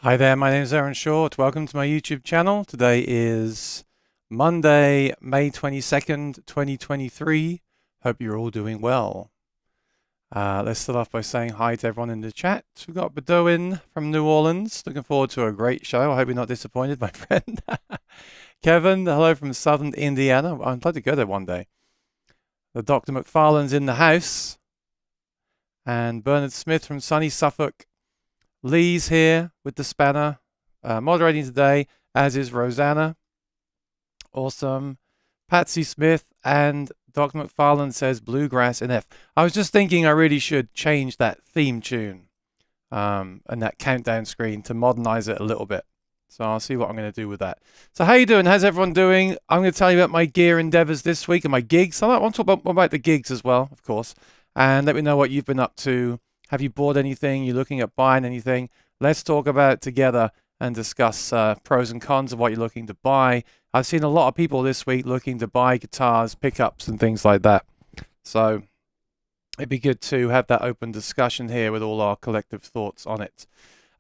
Hi there, my name is Aaron Short. Welcome to my YouTube channel. Today is Monday, May 22nd, 2023. Hope you're all doing well. Let's start off by saying hi to everyone in the chat. We've got Bedouin from New Orleans. Looking forward to a great show. I hope you're not disappointed, my friend. Kevin, hello from Southern Indiana. I'd like to go there one day. The Dr. McFarlane's in the house. And Bernard Smith from sunny Suffolk. Lee's here with the spanner, moderating today, as is Rosanna. Awesome. Patsy Smith and Dr. McFarlane says Bluegrass in F. I was just thinking I really should change that theme tune and that countdown screen to modernize it a little bit. So I'll see what I'm going to do with that. So how you doing? How's everyone doing? I'm going to tell you about my gear endeavors this week and my gigs. I want to talk about the gigs as well, of course. And let me know what you've been up to. Have you bought anything? You're looking at buying anything? Let's talk about it together and discuss pros and cons of what you're looking to buy. I've seen a lot of people this week looking to buy guitars, pickups, and things like that. So it'd be good to have that open discussion here with all our collective thoughts on it.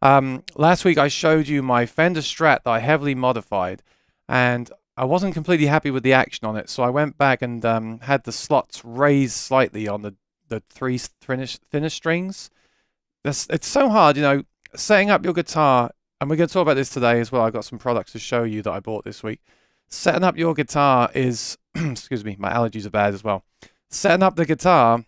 Last week I showed you my Fender Strat that I heavily modified, and I wasn't completely happy with the action on it, so I went back and had the slots raised slightly on the three thinner strings. It's so hard, you know, setting up your guitar, and we're going to talk about this today as well. I've got some products to show you that I bought this week. Setting up your guitar is, excuse me, my allergies are bad as well. Setting up the guitar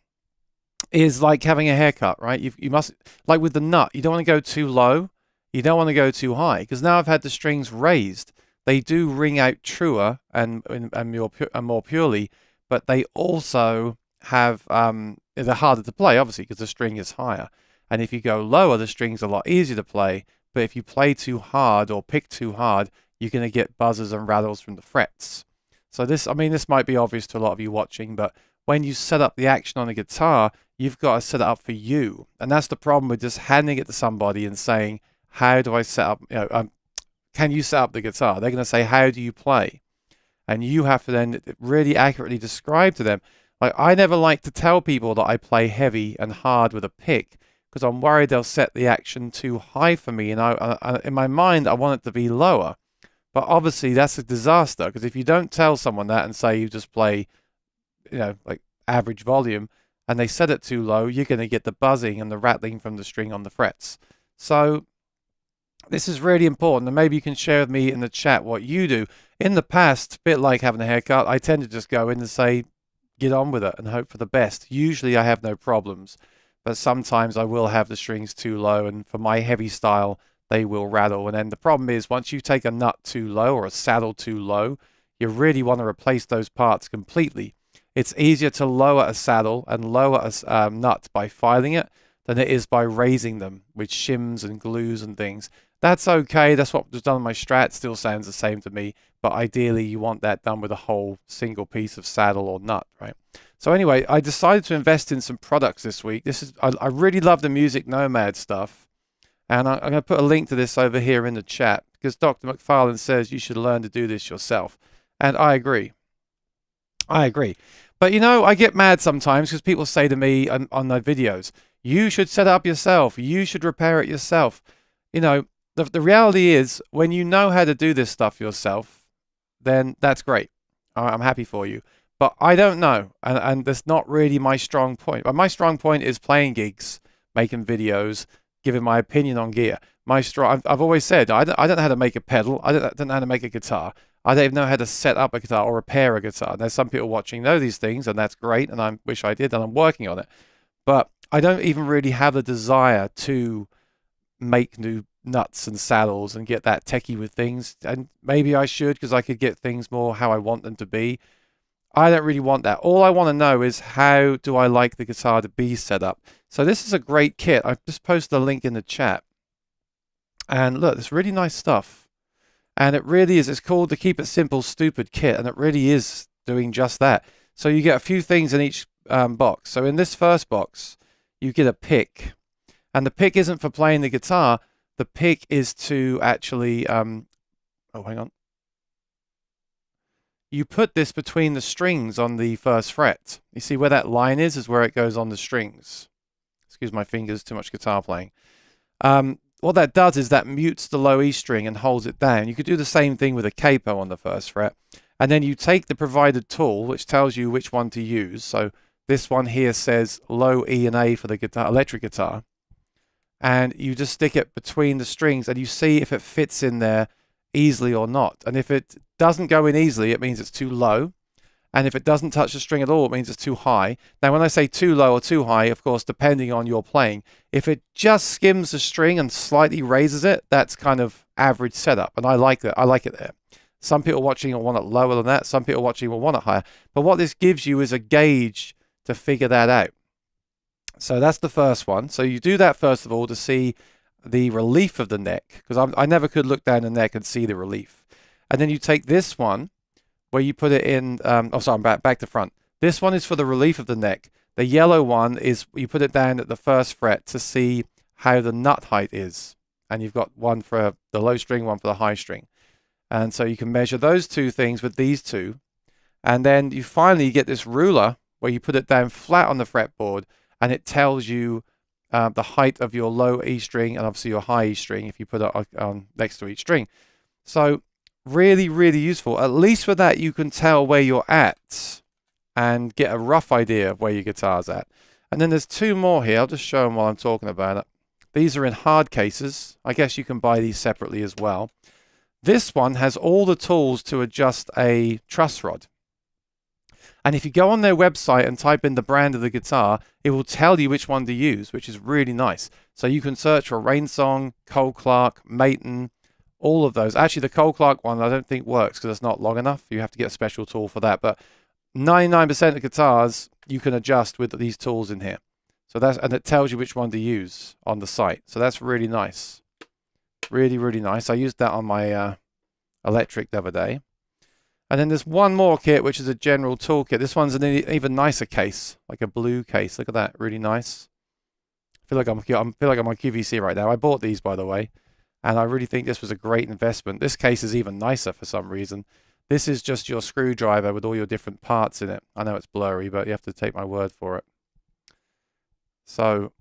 is like having a haircut, right? You must, like with the nut, you don't want to go too low. You don't want to go too high, because now I've had the strings raised. They do ring out truer and more purely, but they also have they're harder to play, obviously, because the string is higher. And if you go lower, the string's a lot easier to play. But if you play too hard or pick too hard, you're going to get buzzes and rattles from the frets. So this might be obvious to a lot of you watching, but when you set up the action on a guitar, you've got to set it up for you. And that's the problem with just handing it to somebody and saying, how do I set up, can you set up the guitar? They're going to say, how do you play? And you have to then really accurately describe to them. Like, I never like to tell people that I play heavy and hard with a pick, because I'm worried they'll set the action too high for me, and in my mind I want it to be lower. But obviously that's a disaster, because if you don't tell someone that and say you just play, like average volume, and they set it too low, you're going to get the buzzing and the rattling from the string on the frets. So this is really important, and maybe you can share with me in the chat what you do. In the past, a bit like having a haircut, I tend to just go in and say, get on with it and hope for the best. Usually I have no problems, but sometimes I will have the strings too low, and for my heavy style, they will rattle. And then the problem is, once you take a nut too low or a saddle too low, you really want to replace those parts completely. It's easier to lower a saddle and lower a nut by filing it than it is by raising them with shims and glues and things. That's okay. That's what was done on my Strat. Still sounds the same to me. But ideally, you want that done with a whole single piece of saddle or nut, right? So anyway, I decided to invest in some products this week. I really love the Music Nomad stuff. And I'm going to put a link to this over here in the chat, because Dr. McFarlane says you should learn to do this yourself. And I agree. I agree. But, I get mad sometimes because people say to me on my videos, you should set it up yourself. You should repair it yourself. The reality is, when you know how to do this stuff yourself, then that's great. I'm happy for you. But I don't know, and that's not really my strong point. But my strong point is playing gigs, making videos, giving my opinion on gear. I've always said, I don't know how to make a pedal. I don't know how to make a guitar. I don't even know how to set up a guitar or repair a guitar. There's some people watching know these things, and that's great, and I wish I did, and I'm working on it. But I don't even really have the desire to make new nuts and saddles and get that techie with things. And maybe I should, because I could get things more how I want them to be. I don't really want that. All I want to know is, how do I like the guitar to be set up? So this is a great kit. I've just posted a link in the chat. And look, it's really nice stuff. And it really is. It's called the Keep It Simple Stupid Kit. And it really is doing just that. So you get a few things in each box. So in this first box, you get a pick. And the pick isn't for playing the guitar. The pick is to actually, oh, hang on. You put this between the strings on the first fret. You see where that line is where it goes on the strings. Excuse my fingers, too much guitar playing. what that does is that mutes the low E string and holds it down. You could do the same thing with a capo on the first fret. And then you take the provided tool, which tells you which one to use. So this one here says low E and A for the guitar, electric guitar. And you just stick it between the strings and you see if it fits in there easily or not. And if it doesn't go in easily, it means it's too low. And if it doesn't touch the string at all, it means it's too high. Now, when I say too low or too high, of course, depending on your playing, if it just skims the string and slightly raises it, that's kind of average setup. And I like that. I like it there. Some people watching will want it lower than that. Some people watching will want it higher. But what this gives you is a gauge to figure that out. So that's the first one. So you do that first of all to see the relief of the neck, because I never could look down the neck and see the relief. And then you take this one, where you put it in, oh sorry, I'm back to front. This one is for the relief of the neck. The yellow one is you put it down at the first fret to see how the nut height is. And you've got one for the low string, one for the high string. And so you can measure those two things with these two. And then you finally get this ruler where you put it down flat on the fretboard and it tells you the height of your low E string and obviously your high E string if you put it on next to each string. So really, really useful. At least with that, you can tell where you're at and get a rough idea of where your guitar's at. And then there's two more here. I'll just show them while I'm talking about it. These are in hard cases. I guess you can buy these separately as well. This one has all the tools to adjust a truss rod. And if you go on their website and type in the brand of the guitar, it will tell you which one to use, which is really nice. So you can search for Rainsong, Cole Clark, Maton, all of those. Actually, the Cole Clark one I don't think works because it's not long enough. You have to get a special tool for that. But 99% of guitars you can adjust with these tools in here. So and it tells you which one to use on the site. So that's really nice. Really, really nice. I used that on my electric the other day. And then there's one more kit, which is a general toolkit. This one's an even nicer case, like a blue case. Look at that, really nice. I feel like I'm on QVC right now. I bought these, by the way. And I really think this was a great investment. This case is even nicer for some reason. This is just your screwdriver with all your different parts in it. I know it's blurry, but you have to take my word for it. So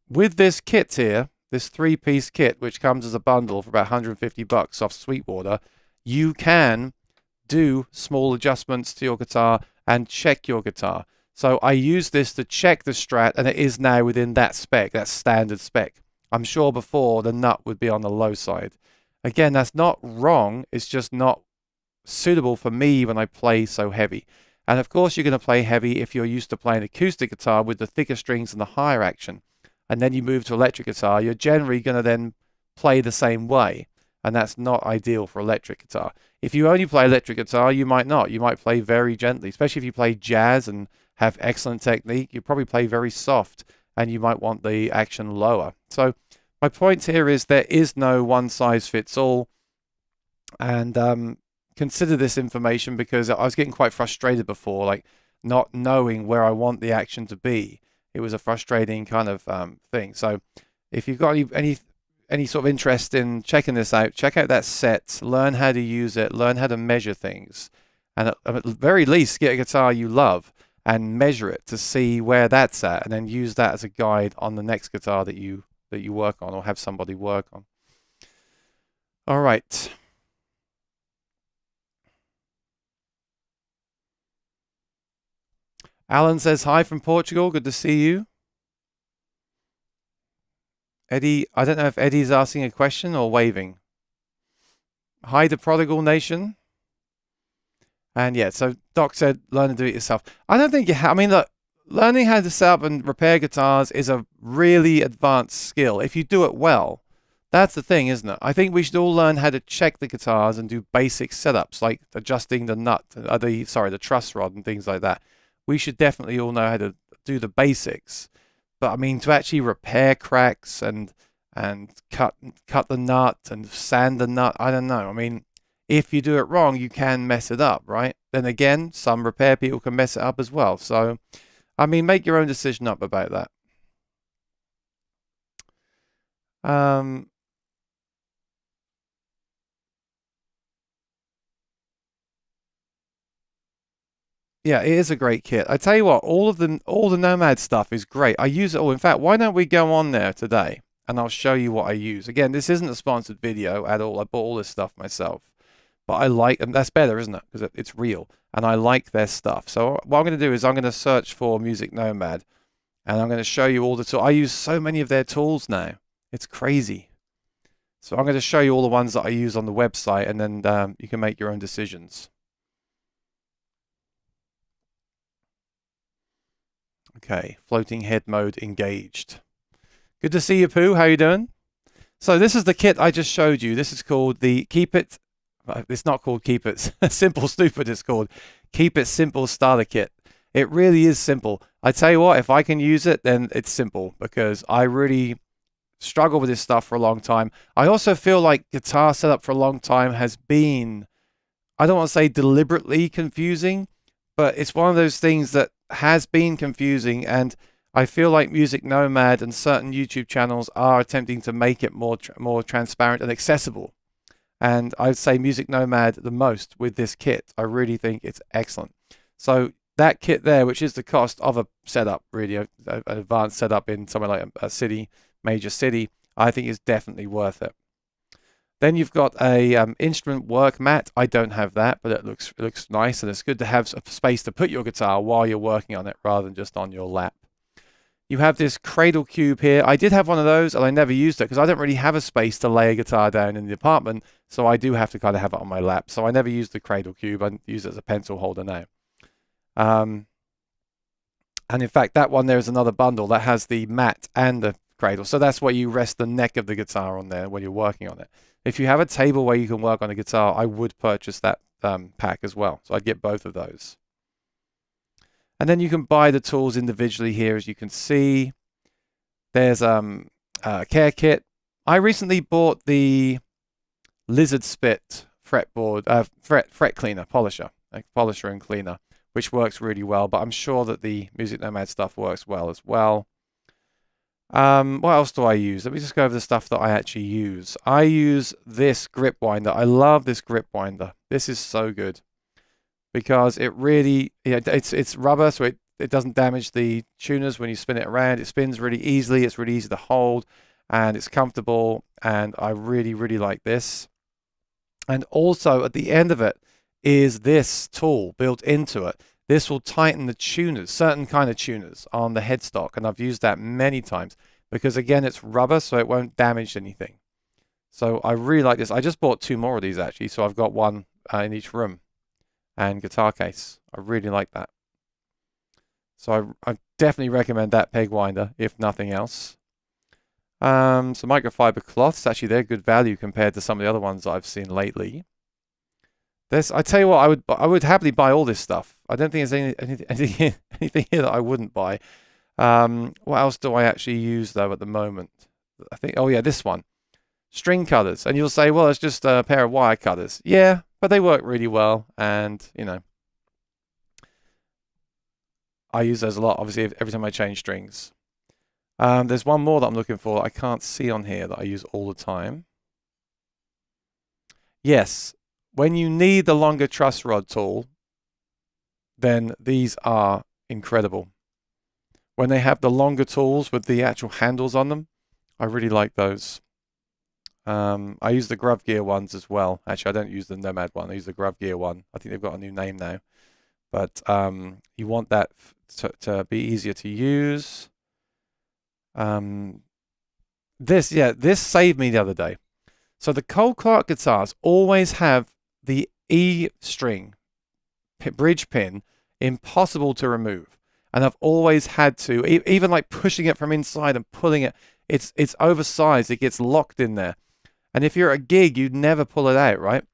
with this kit here, this 3-piece kit, which comes as a bundle for about 150 bucks off Sweetwater, you can do small adjustments to your guitar and check your guitar. So I use this to check the Strat, and it is now within that spec, that standard spec. I'm sure before the nut would be on the low side. Again, that's not wrong. It's just not suitable for me when I play so heavy. And of course, you're going to play heavy if you're used to playing acoustic guitar with the thicker strings and the higher action. And then you move to electric guitar, you're generally going to then play the same way. And that's not ideal for electric guitar. If you only play electric guitar, you might not. You might play very gently, especially if you play jazz and have excellent technique. You probably play very soft. And you might want the action lower. So my point here is there is no one size fits all. And consider this information because I was getting quite frustrated before, like not knowing where I want the action to be. It was a frustrating kind of thing. So if you've got any sort of interest in checking this out, check out that set, learn how to use it, learn how to measure things. And at the very least, get a guitar you love and measure it to see where that's at, and then use that as a guide on the next guitar that you work on or have somebody work on. All right. Alan says hi from Portugal. Good to see you. Eddie, I don't know if Eddie's asking a question or waving. Hi to Prodigal Nation. And yeah, so Doc said, learn to do it yourself. I don't think I mean, look, learning how to set up and repair guitars is a really advanced skill. If you do it well, that's the thing, isn't it? I think we should all learn how to check the guitars and do basic setups, like adjusting the nut, the truss rod and things like that. We should definitely all know how to do the basics. But I mean, to actually repair cracks and cut the nut and sand the nut, I don't know. I mean, if you do it wrong, you can mess it up, right? Then again, some repair people can mess it up as well. So, I mean, make your own decision up about that. Yeah, it is a great kit. I tell you what, all the Nomad stuff is great. I use it all. In fact, why don't we go on there today and I'll show you what I use. Again, this isn't a sponsored video at all. I bought all this stuff myself. But I like, and that's better, isn't it? Because it's real. And I like their stuff. So what I'm going to do is I'm going to search for Music Nomad. And I'm going to show you all the tools. I use so many of their tools now. It's crazy. So I'm going to show you all the ones that I use on the website. And then you can make your own decisions. Okay, floating head mode engaged. Good to see you, Pooh. How you doing? So this is the kit I just showed you. This is called the Keep It. It's not called Keep It Simple Stupid. It's called Keep It Simple Starter Kit. It really is simple. I tell you what, if I can use it, then it's simple because I really struggled with this stuff for a long time. I also feel like guitar setup for a long time has been, I don't want to say deliberately confusing, but it's one of those things that has been confusing, and I feel like Music Nomad and certain YouTube channels are attempting to make it more transparent and accessible. And I'd say Music Nomad the most with this kit. I really think it's excellent. So that kit there, which is the cost of a setup, really, an advanced setup in somewhere like a city, major city, I think is definitely worth it. Then you've got a instrument work mat. I don't have that, but it looks nice, and it's good to have a space to put your guitar while you're working on it rather than just on your lap. You have this cradle cube here. I did have one of those, and I never used it because I don't really have a space to lay a guitar down in the apartment, so I do have to kind of have it on my lap. So I never used the cradle cube. I use it as a pencil holder now. And in fact, that one there is another bundle that has the mat and the cradle. So that's where you rest the neck of the guitar on there when you're working on it. If you have a table where you can work on a guitar, I would purchase that pack as well. So I'd get both of those. And then you can buy the tools individually here, as you can see. There's a care kit. I recently bought the Lizard Spit fretboard, fret cleaner, polisher and cleaner, which works really well. But I'm sure that the Music Nomad stuff works well as well. What else do I use? Let me just go over the stuff that I actually use. I use this grip winder. I love this grip winder. This is so good because it really, it's rubber, so it doesn't damage the tuners when you spin it around. It spins really easily. It's really easy to hold, and it's comfortable. And I really, really like this. And also at the end of it is this tool built into it. This will tighten the tuners, certain kind of tuners on the headstock. And I've used that many times because, again, it's rubber, so it won't damage anything. So I really like this. I just bought 2 more of these, actually. So I've got one in each room and guitar case. I really like that. So I definitely recommend that peg winder, if nothing else. So microfiber cloths, actually, they're good value compared to some of the other ones that I've seen lately. I tell you what, I would happily buy all this stuff. I don't think there's anything here that I wouldn't buy. What else do I actually use though at the moment? I think, oh yeah, this one, string cutters. And you'll say, well, it's just a pair of wire cutters. Yeah, but they work really well, and you know, I use those a lot. Obviously, every time I change strings. There's one more that I'm looking for that I can't see on here that I use all the time. Yes. When you need the longer truss rod tool, then these are incredible. When they have the longer tools with the actual handles on them, I really like those. I use the Grove Gear ones as well. Actually, I don't use the Nomad one. I use the Grove Gear one. I think they've got a new name now. But you want that to be easier to use. This saved me the other day. So the Cole Clark guitars always have the E string bridge pin impossible to remove, and I've always had to, even like pushing it from inside and pulling it, it's oversized, it gets locked in there, and if you're at a gig you'd never pull it out, right?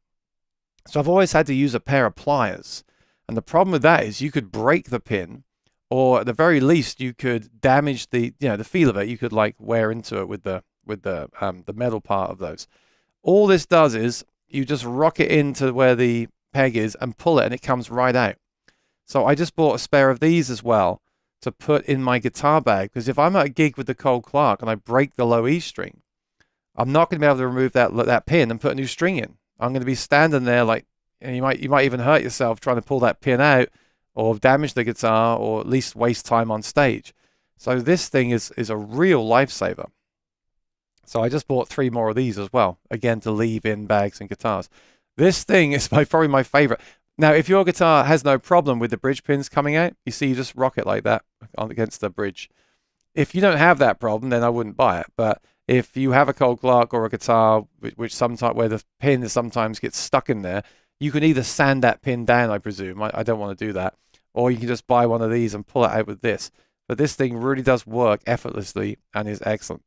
So I've always had to use a pair of pliers, and the problem with that is you could break the pin, or at the very least you could damage the feel of it. You could like wear into it with the metal part of those. All this does is you just rock it into where the peg is and pull it, and it comes right out. So I just bought a spare of these as well to put in my guitar bag, because if I'm at a gig with the Cole Clark and I break the low E string, I'm not going to be able to remove that pin and put a new string in. I'm going to be standing there like, and you might even hurt yourself trying to pull that pin out, or damage the guitar, or at least waste time on stage. So this thing is a real lifesaver. So I just bought 3 more of these as well, again, to leave in bags and guitars. This thing is probably my favorite. Now, if your guitar has no problem with the bridge pins coming out, you see, you just rock it like that against the bridge. If you don't have that problem, then I wouldn't buy it. But if you have a Cole Clark or a guitar which sometimes where the pin sometimes gets stuck in there, you can either sand that pin down, I presume. I don't want to do that. Or you can just buy one of these and pull it out with this. But this thing really does work effortlessly and is excellent.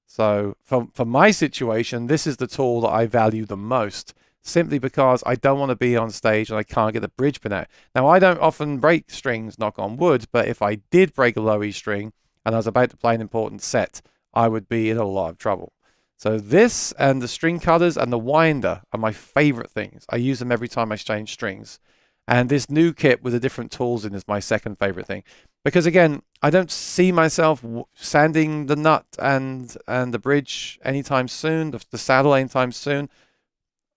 So for my situation, this is the tool that I value the most, simply because I don't want to be on stage and I can't get the bridge pin out. Now, I don't often break strings, knock on wood, but if I did break a low E string and I was about to play an important set, I would be in a lot of trouble. So this and the string cutters and the winder are my favorite things. I use them every time I change strings. And this new kit with the different tools in is my second favorite thing. Because again, I don't see myself sanding the nut and the bridge anytime soon, the saddle anytime soon.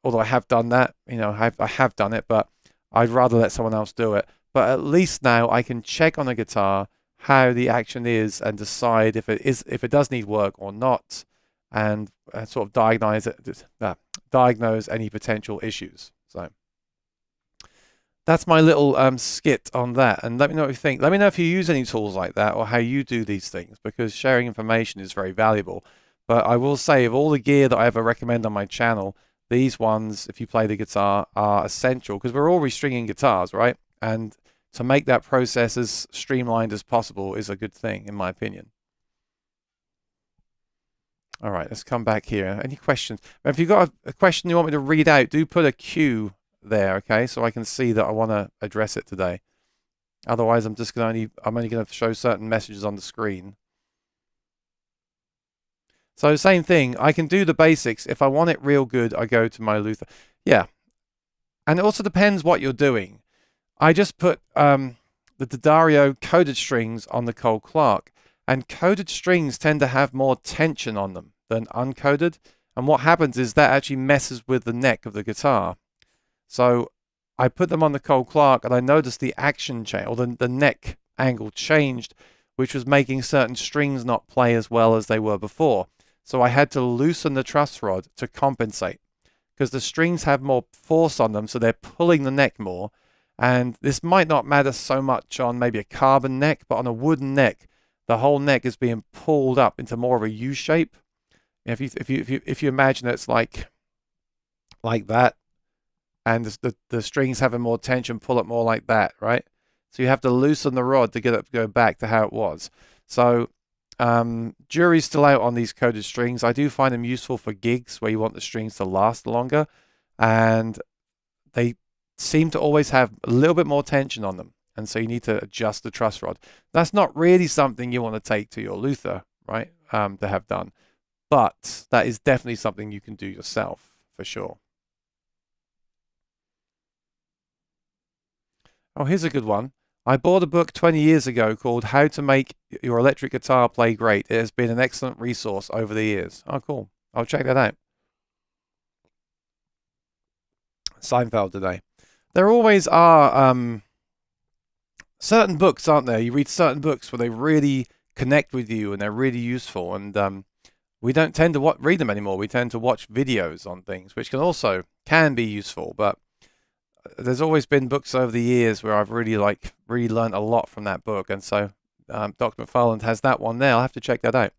Although I have done that, you know, I have done it, but I'd rather let someone else do it. But at least now I can check on a guitar how the action is and decide if it does need work or not, and sort of diagnose any potential issues. So that's my little skit on that, and let me know what you think. Let me know if you use any tools like that or how you do these things, because sharing information is very valuable. But I will say, of all the gear that I ever recommend on my channel, these ones, if you play the guitar, are essential, because we're all restringing guitars, right? And to make that process as streamlined as possible is a good thing, in my opinion. All right, let's come back here. Any questions? If you've got a question you want me to read out, do put a Q there, okay? So I can see that I want to address it today. Otherwise, I'm only going to show certain messages on the screen. So same thing, I can do the basics. If I want it real good, I go to my Luther. Yeah. And it also depends what you're doing. I just put the D'Addario coded strings on the Cole Clark, and coded strings tend to have more tension on them than uncoded. And what happens is that actually messes with the neck of the guitar. So I put them on the Cole Clark, and I noticed the action change, or the neck angle changed, which was making certain strings not play as well as they were before. So I had to loosen the truss rod to compensate, because the strings have more force on them, so they're pulling the neck more. And this might not matter so much on maybe a carbon neck, but on a wooden neck, the whole neck is being pulled up into more of a U shape. If you imagine it's like that, and the strings having more tension, pull it more like that, right? So you have to loosen the rod to get it to go back to how it was. So jury's still out on these coded strings. I do find them useful for gigs where you want the strings to last longer, and they seem to always have a little bit more tension on them, and so you need to adjust the truss rod. That's not really something you want to take to your Luther, right, to have done, but that is definitely something you can do yourself for sure. Oh, here's a good one. I bought a book 20 years ago called How to Make Your Electric Guitar Play Great. It has been an excellent resource over the years. Oh, cool. I'll check that out. Seinfeld today. There always are certain books, aren't there? You read certain books where they really connect with you and they're really useful. And we don't tend to read them anymore. We tend to watch videos on things, which can be useful. But there's always been books over the years where I've really learned a lot from that book. And so Dr. McFarland has that one there. I'll have to check that out.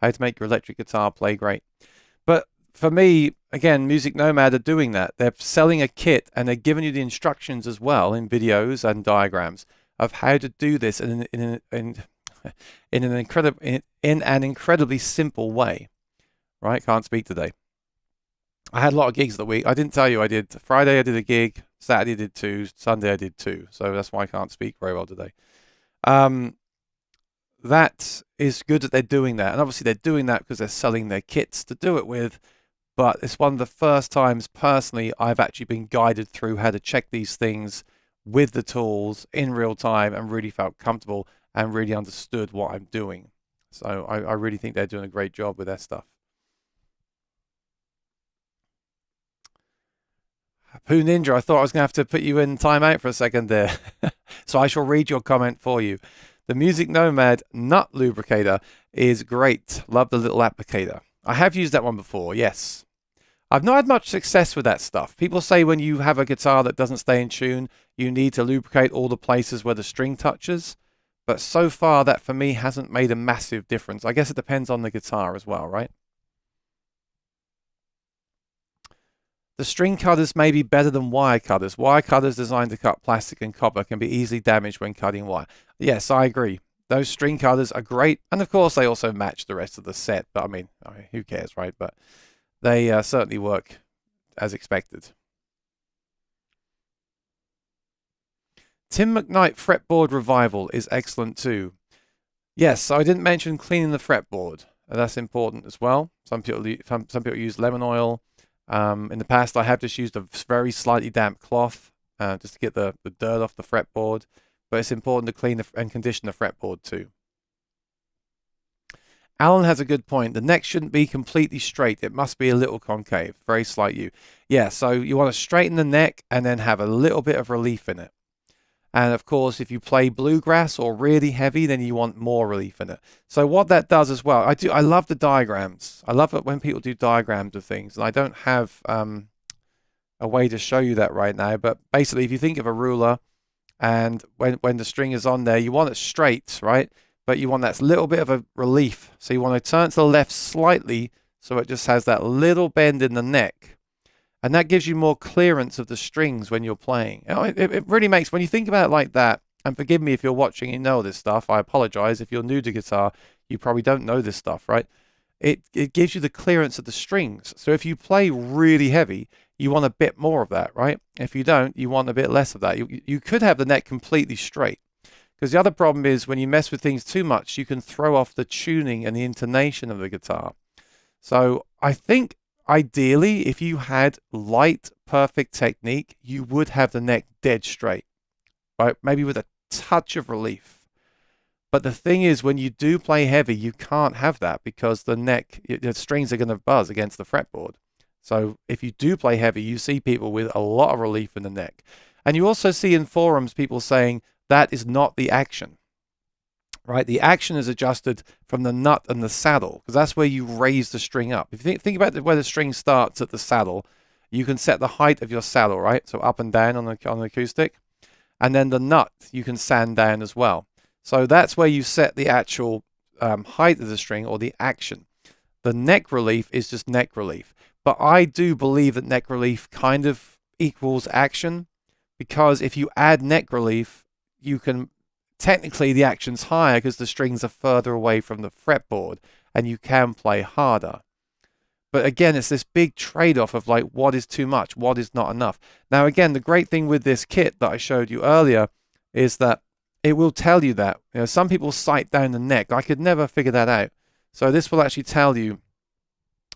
How to Make Your Electric Guitar Play Great. But for me, again, Music Nomad are doing that. They're selling a kit and they're giving you the instructions as well in videos and diagrams of how to do this in an incredibly simple way. Right? Can't speak today. I had a lot of gigs the week. I didn't tell you I did. Friday I did a gig. Saturday I did 2. Sunday I did 2. So that's why I can't speak very well today. That is good that they're doing that. And obviously they're doing that because they're selling their kits to do it with. But it's one of the first times personally I've actually been guided through how to check these things with the tools in real time and really felt comfortable and really understood what I'm doing. So I really think they're doing a great job with their stuff. Pooh Ninja, I thought I was going to have to put you in timeout for a second there. So I shall read your comment for you. The Music Nomad nut lubricator is great. Love the little applicator. I have used that one before, yes. I've not had much success with that stuff. People say when you have a guitar that doesn't stay in tune, you need to lubricate all the places where the string touches. But so far, that for me hasn't made a massive difference. I guess it depends on the guitar as well, right? The string cutters may be better than wire cutters. Wire cutters designed to cut plastic and copper can be easily damaged when cutting wire. Yes, I agree. Those string cutters are great. And of course, they also match the rest of the set. But I mean who cares, right? But they certainly work as expected. Tim McKnight fretboard revival is excellent too. Yes, so I didn't mention cleaning the fretboard. That's important as well. Some people use lemon oil. In the past, I have just used a very slightly damp cloth just to get the dirt off the fretboard. But it's important to clean and condition the fretboard too. Alan has a good point. The neck shouldn't be completely straight. It must be a little concave, very slight U. Yeah, so you want to straighten the neck and then have a little bit of relief in it. And of course, if you play bluegrass or really heavy, then you want more relief in it. So what that does as well, I love the diagrams. I love it when people do diagrams of things. And I don't have a way to show you that right now. But basically, if you think of a ruler and when the string is on there, you want it straight, right? But you want that little bit of a relief. So you want to turn to the left slightly so it just has that little bend in the neck. And that gives you more clearance of the strings when you're playing. It really makes, when you think about it like that, and forgive me if you're watching and you know this stuff, I apologize. If you're new to guitar, you probably don't know this stuff, right? It gives you the clearance of the strings. So if you play really heavy, you want a bit more of that, right? If you don't, you want a bit less of that. You could have the neck completely straight. Because the other problem is when you mess with things too much, you can throw off the tuning and the intonation of the guitar. So I think ideally, if you had light, perfect technique, you would have the neck dead straight, right? Maybe with a touch of relief. But the thing is, when you do play heavy, you can't have that because the neck, the strings are going to buzz against the fretboard. So if you do play heavy, you see people with a lot of relief in the neck. And you also see in forums people saying that is not the action, right? The action is adjusted from the nut and the saddle because that's where you raise the string up. If you think about where the string starts at the saddle, you can set the height of your saddle, right? So up and down on the acoustic. And then the nut, you can sand down as well. So that's where you set the actual height of the string or the action. The neck relief is just neck relief. But I do believe that neck relief kind of equals action because if you add neck relief, you can, technically the action's higher because the strings are further away from the fretboard and you can play harder. But again, it's this big trade-off of like what is too much, what is not enough. Now again, the great thing with this kit that I showed you earlier is that it will tell you that. You know, some people sight down the neck. I could never figure that out. So this will actually tell you,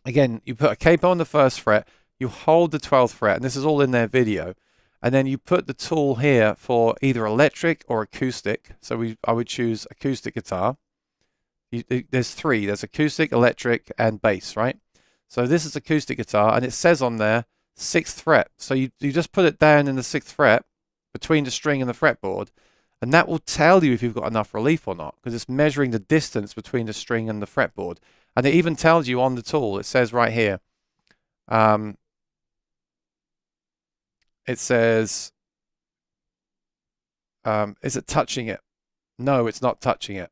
again, you put a capo on the 1st fret, you hold the 12th fret, and this is all in their video. And then you put the tool here for either electric or acoustic. So I would choose acoustic guitar. There's 3. There's acoustic, electric, and bass, right? So this is acoustic guitar, and it says on there 6th fret. So you just put it down in the 6th fret between the string and the fretboard, and that will tell you if you've got enough relief or not, because it's measuring the distance between the string and the fretboard. And it even tells you on the tool, it says right here, it says, is it touching it? No, it's not touching it.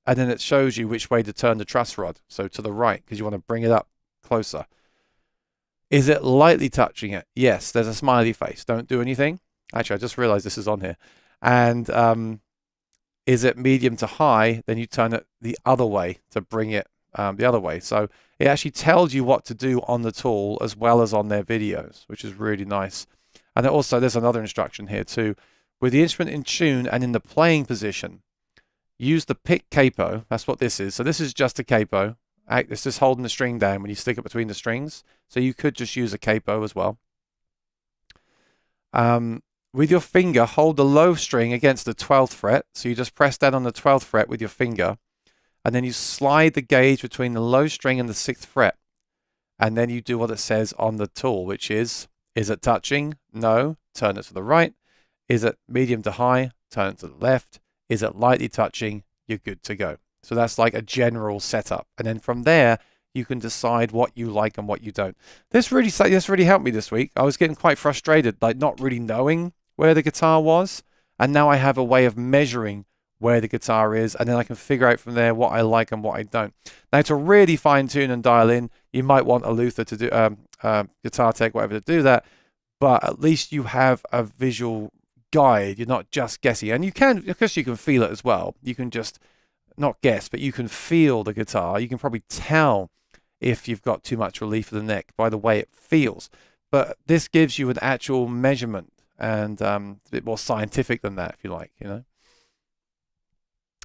And then it shows you which way to turn the truss rod. So to the right, because you want to bring it up closer. Is it lightly touching it? Yes, there's a smiley face. Don't do anything. Actually, I just realized this is on here. And is it medium to high? Then you turn it the other way to bring it the other way. So it actually tells you what to do on the tool as well as on their videos, which is really nice. And also there's another instruction here too. With the instrument in tune and in the playing position, use the pick capo. That's what this is. So this is just a capo. It's just holding the string down when you stick it between the strings. So you could just use a capo as well. With your finger, hold the low string against the 12th fret. So you just press down on the 12th fret with your finger. And then you slide the gauge between the low string and the 6th fret. And then you do what it says on the tool, which is it touching? No. Turn it to the right. Is it medium to high? Turn it to the left. Is it lightly touching? You're good to go. So that's like a general setup. And then from there, you can decide what you like and what you don't. This really helped me this week. I was getting quite frustrated, like not really knowing where the guitar was, and now I have a way of measuring where the guitar is, and then I can figure out from there what I like and what I don't. Now, to really fine tune and dial in, you might want a Luther to do Guitar Tech, whatever, to do that, but at least you have a visual guide. You're not just guessing, and you can, because you can feel it as well. You can just not guess, but you can feel the guitar. You can probably tell if you've got too much relief of the neck by the way it feels. But this gives you an actual measurement, and a bit more scientific than that, if you like, you know.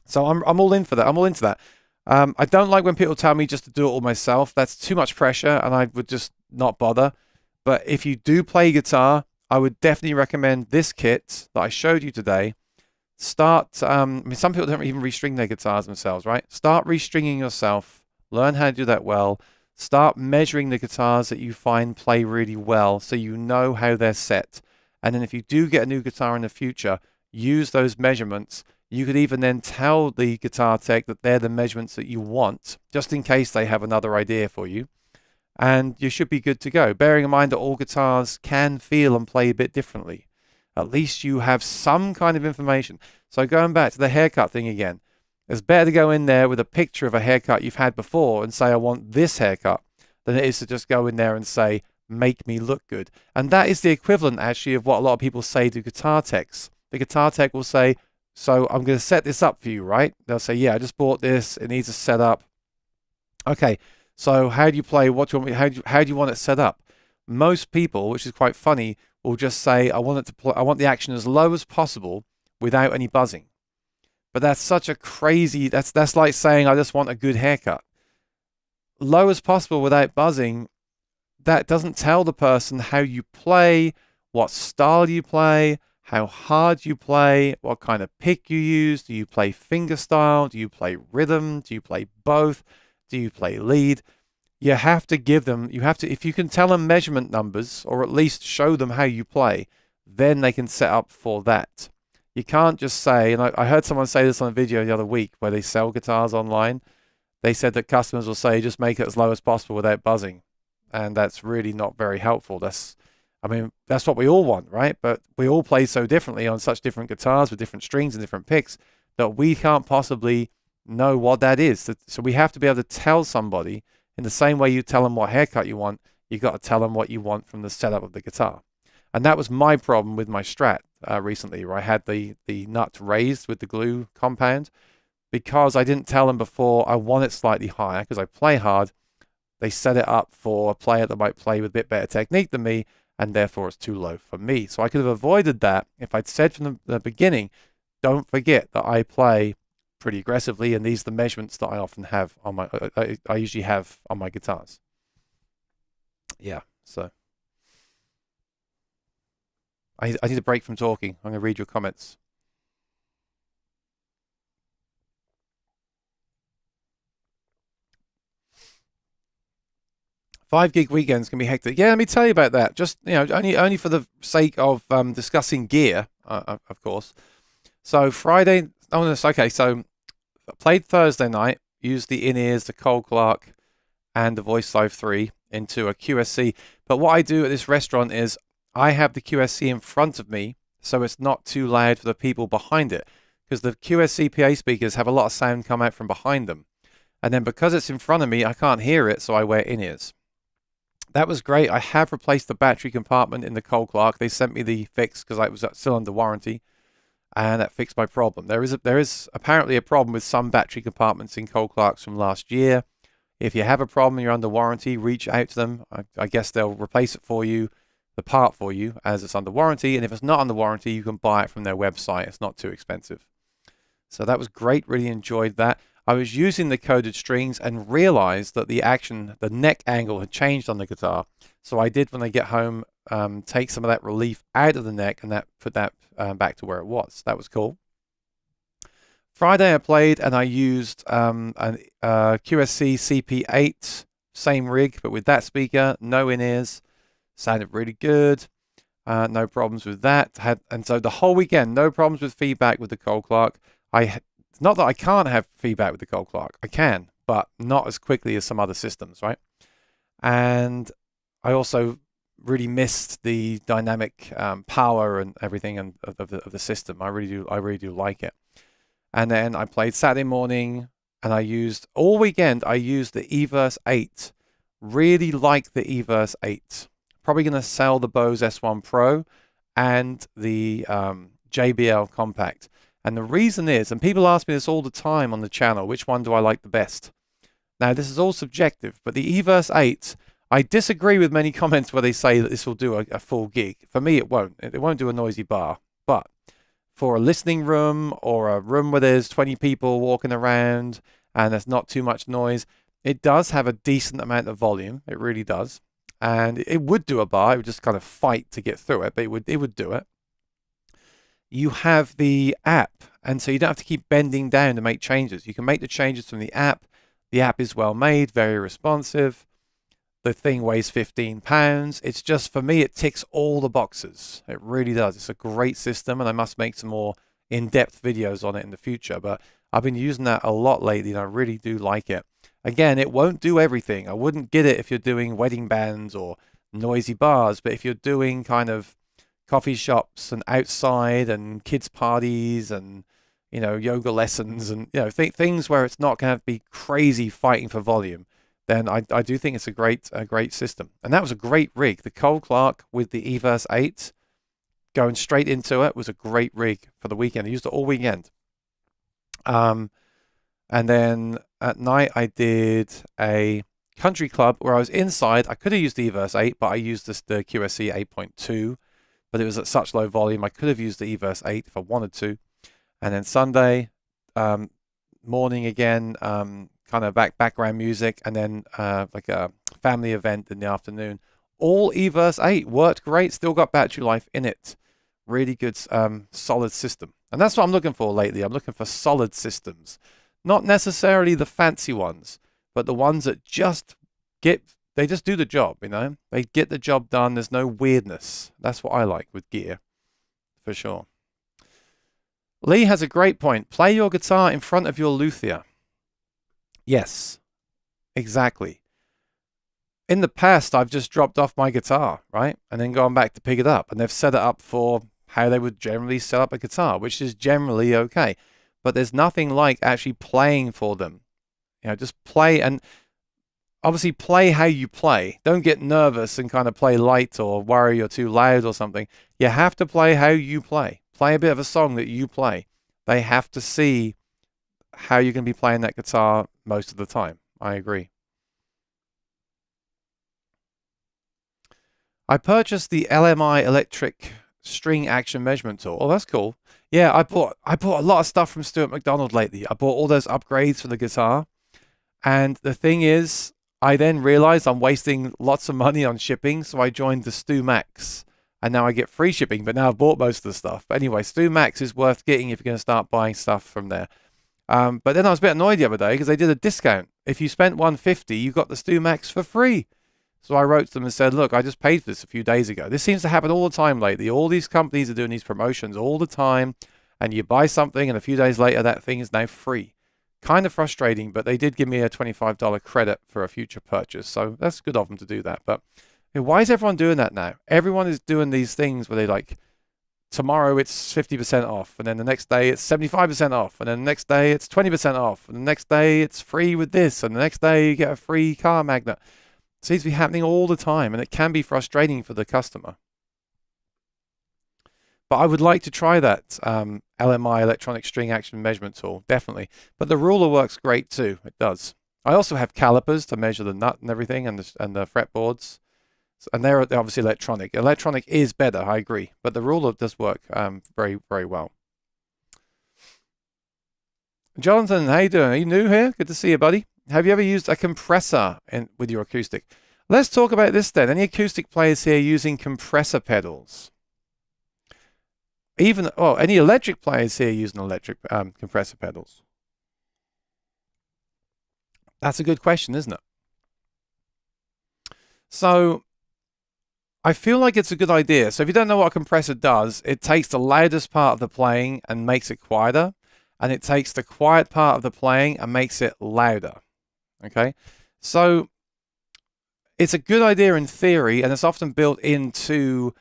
So I'm all in for that. I'm all into that. I don't like when people tell me just to do it all myself. That's too much pressure, and I would just not bother. But if you do play guitar, I would definitely recommend this kit that I showed you today. Start, I mean, some people don't even restring their guitars themselves, right? Start restringing yourself. Learn how to do that well. Start measuring the guitars that you find play really well so you know how they're set. And then if you do get a new guitar in the future, use those measurements. You could even then tell the Guitar Tech that they're the measurements that you want, just in case they have another idea for you. And you should be good to go, bearing in mind that all guitars can feel and play a bit differently. At least you have some kind of information. So going back to the haircut thing again, it's better to go in there with a picture of a haircut you've had before and say, I want this haircut, than it is to just go in there and say, make me look good. And that is the equivalent, actually, of what a lot of people say to Guitar Techs. The Guitar Tech will say, so I'm going to set this up for you, right? They'll say, yeah, I just bought this. It needs a setup. Okay, so how do you play? What do you want me? How do you want it set up? Most people, which is quite funny, will just say, I want it to play. I want the action as low as possible without any buzzing. But that's such a crazy. That's like saying, I just want a good haircut. Low as possible without buzzing. That doesn't tell the person how you play, what style you play, how hard you play, what kind of pick you use. Do you play fingerstyle? Do you play rhythm? Do you play both? Do you play lead? You have to give them, if you can tell them measurement numbers, or at least show them how you play, then they can set up for that. You can't just say, and I heard someone say this on a video the other week where they sell guitars online. They said that customers will say, just make it as low as possible without buzzing. And that's really not very helpful. That's what we all want, right? But we all play so differently on such different guitars with different strings and different picks that we can't possibly know what that is. So we have to be able to tell somebody, in the same way you tell them what haircut you want, you got to tell them what you want from the setup of the guitar. And that was my problem with my Strat recently, where I had the nut raised with the glue compound. Because I didn't tell them before I want it slightly higher, because I play hard, they set it up for a player that might play with a bit better technique than me, and therefore it's too low for me. So I could have avoided that if I'd said from the beginning, don't forget that I play pretty aggressively, and these are the measurements that I often have on my, I usually have on my guitars. Yeah, so. I need a break from talking. I'm going to read your comments. Five-gig weekends can be hectic. Yeah, let me tell you about that. Just, only for the sake of discussing gear, of course. So Friday, okay, so I played Thursday night, used the in-ears, the Cole Clark, and the Voice Live 3 into a QSC. But what I do at this restaurant is I have the QSC in front of me, so it's not too loud for the people behind it. Because the QSC PA speakers have a lot of sound come out from behind them. And then because it's in front of me, I can't hear it, so I wear in-ears. That was great. I have replaced the battery compartment in the Cole Clark. They sent me the fix because I was still under warranty, and that fixed my problem. There is apparently a problem with some battery compartments in Cole Clarks from last year. If you have a problem and you're under warranty, reach out to them. I guess they'll replace it for you, the part for you, as it's under warranty. And if it's not under warranty, you can buy it from their website. It's not too expensive. So that was great. Really enjoyed that. I was using the coded strings and realized that the neck angle had changed on the guitar. So I did, when I get home, take some of that relief out of the neck and put that back to where it was. That was cool. Friday I played and I used a QSC CP8, same rig, but with that speaker, no in-ears. Sounded really good. No problems with that. And so the whole weekend, no problems with feedback with the Cole Clark. Not that I can't have feedback with the Cole Clark. I can, but not as quickly as some other systems, right? And I also really missed the dynamic power and everything of the system. I really do like it. And then I played Saturday morning, and I used all weekend. I used the Everse 8. Really like the Everse 8. Probably going to sell the Bose S1 Pro and the JBL Compact. And the reason is, and people ask me this all the time on the channel, which one do I like the best? Now, this is all subjective, but the Everse 8, I disagree with many comments where they say that this will do a full gig. For me, it won't. It won't do a noisy bar. But for a listening room or a room where there's 20 people walking around and there's not too much noise, it does have a decent amount of volume. It really does. And it would do a bar. It would just kind of fight to get through it, but it would do it. You have the app, and so you don't have to keep bending down to make changes. You can make the changes from the app. The app is well made, very responsive. The thing weighs 15 pounds. It's just, for me, it ticks all the boxes. It really does. It's a great system, and I must make some more in-depth videos on it in the future. But I've been using that a lot lately, and I really do like it. Again, it won't do everything. I wouldn't get it if you're doing wedding bands or noisy bars, but if you're doing kind of coffee shops and outside and kids parties and, you know, yoga lessons and, you know, things where it's not going to be crazy fighting for volume, then I do think it's a great system. And that was a great rig. The Cole Clark with the Everse 8 going straight into it was a great rig for the weekend. I used it all weekend. And then at night I did a country club where I was inside. I could have used the Everse 8, but I used the QSC 8.2, but it was at such low volume. I could have used the Everse 8 if I wanted to. And then Sunday morning again, kind of background music, and then like a family event in the afternoon. All Everse 8 worked great, still got battery life in it. Really good, solid system. And that's what I'm looking for lately. I'm looking for solid systems. Not necessarily the fancy ones, but the ones that just they just do the job, you know? They get the job done. There's no weirdness. That's what I like with gear, for sure. Lee has a great point. Play your guitar in front of your luthier. Yes, exactly. In the past, I've just dropped off my guitar, right? And then gone back to pick it up. And they've set it up for how they would generally set up a guitar, which is generally okay. But there's nothing like actually playing for them. You know, just play, and obviously play how you play. Don't get nervous and kind of play light or worry you're too loud or something. You have to play how you play. Play a bit of a song that you play. They have to see how you can be playing that guitar most of the time. I agree. I purchased the LMI electric string action measurement tool. Oh, that's cool. Yeah, I bought a lot of stuff from Stuart McDonald lately. I bought all those upgrades for the guitar. And the thing is, I then realized I'm wasting lots of money on shipping, so I joined the Stu Max. And now I get free shipping, but now I've bought most of the stuff. But anyway, Stu Max is worth getting if you're going to start buying stuff from there. But then I was a bit annoyed the other day because they did a discount. If you spent $150, you got the Stu Max for free. So I wrote to them and said, look, I just paid for this a few days ago. This seems to happen all the time lately. All these companies are doing these promotions all the time. And you buy something and a few days later, that thing is now free. Kind of frustrating, but they did give me a $25 credit for a future purchase. So that's good of them to do that. But why is everyone doing that now? Everyone is doing these things where they like, tomorrow it's 50% off. And then the next day it's 75% off. And then the next day it's 20% off. And the next day it's free with this. And the next day you get a free car magnet. It seems to be happening all the time. And it can be frustrating for the customer. But I would like to try that LMI electronic string action measurement tool, definitely. But the ruler works great too. It does. I also have calipers to measure the nut and everything, and the fretboards. And they're obviously electronic. Electronic is better, I agree. But the ruler does work very, very well. Jonathan, how you doing? Are you new here? Good to see you, buddy. Have you ever used a compressor with your acoustic? Let's talk about this then. Any acoustic players here using compressor pedals? Any electric players here using electric compressor pedals? That's a good question, isn't it? So I feel like it's a good idea. So if you don't know what a compressor does, it takes the loudest part of the playing and makes it quieter, and it takes the quiet part of the playing and makes it louder. Okay, so it's a good idea in theory, and it's often built into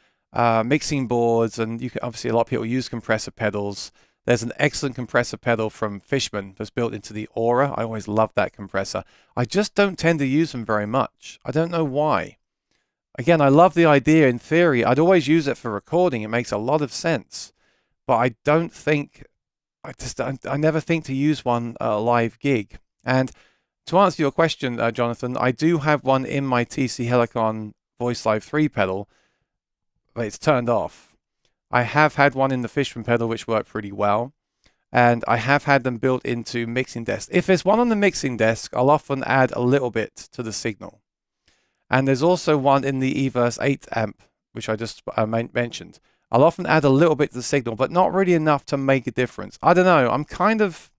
mixing boards, and you can obviously a lot of people use compressor pedals. There's an excellent compressor pedal from Fishman that's built into the Aura. I always love that compressor. I just don't tend to use them very much. I don't know why. Again, I love the idea in theory. I'd always use it for recording. It makes a lot of sense. But I don't think, I never think to use one at a live gig. And to answer your question, Jonathan, I do have one in my TC Helicon Voice Live 3 pedal, but it's turned off. I have had one in the Fishman pedal, which worked pretty well. And I have had them built into mixing desks. If there's one on the mixing desk, I'll often add a little bit to the signal. And there's also one in the Everse 8 amp, which I just mentioned. I'll often add a little bit to the signal, but not really enough to make a difference. I don't know. I'm kind of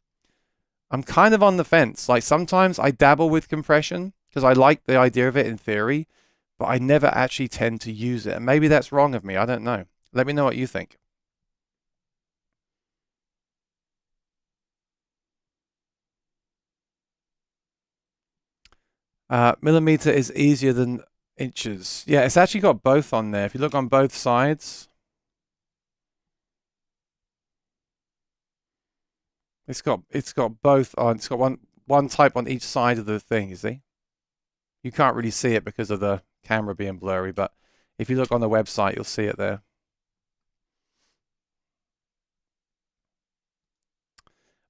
on the fence. Like sometimes I dabble with compression because I like the idea of it in theory, but I never actually tend to use it. And maybe that's wrong of me. I don't know. Let me know what you think. Millimeter is easier than inches. Yeah, it's actually got both on there. If you look on both sides, it's got both on. It's got one type on each side of the thing. You see, you can't really see it because of the camera being blurry, but if you look on the website, you'll see it there.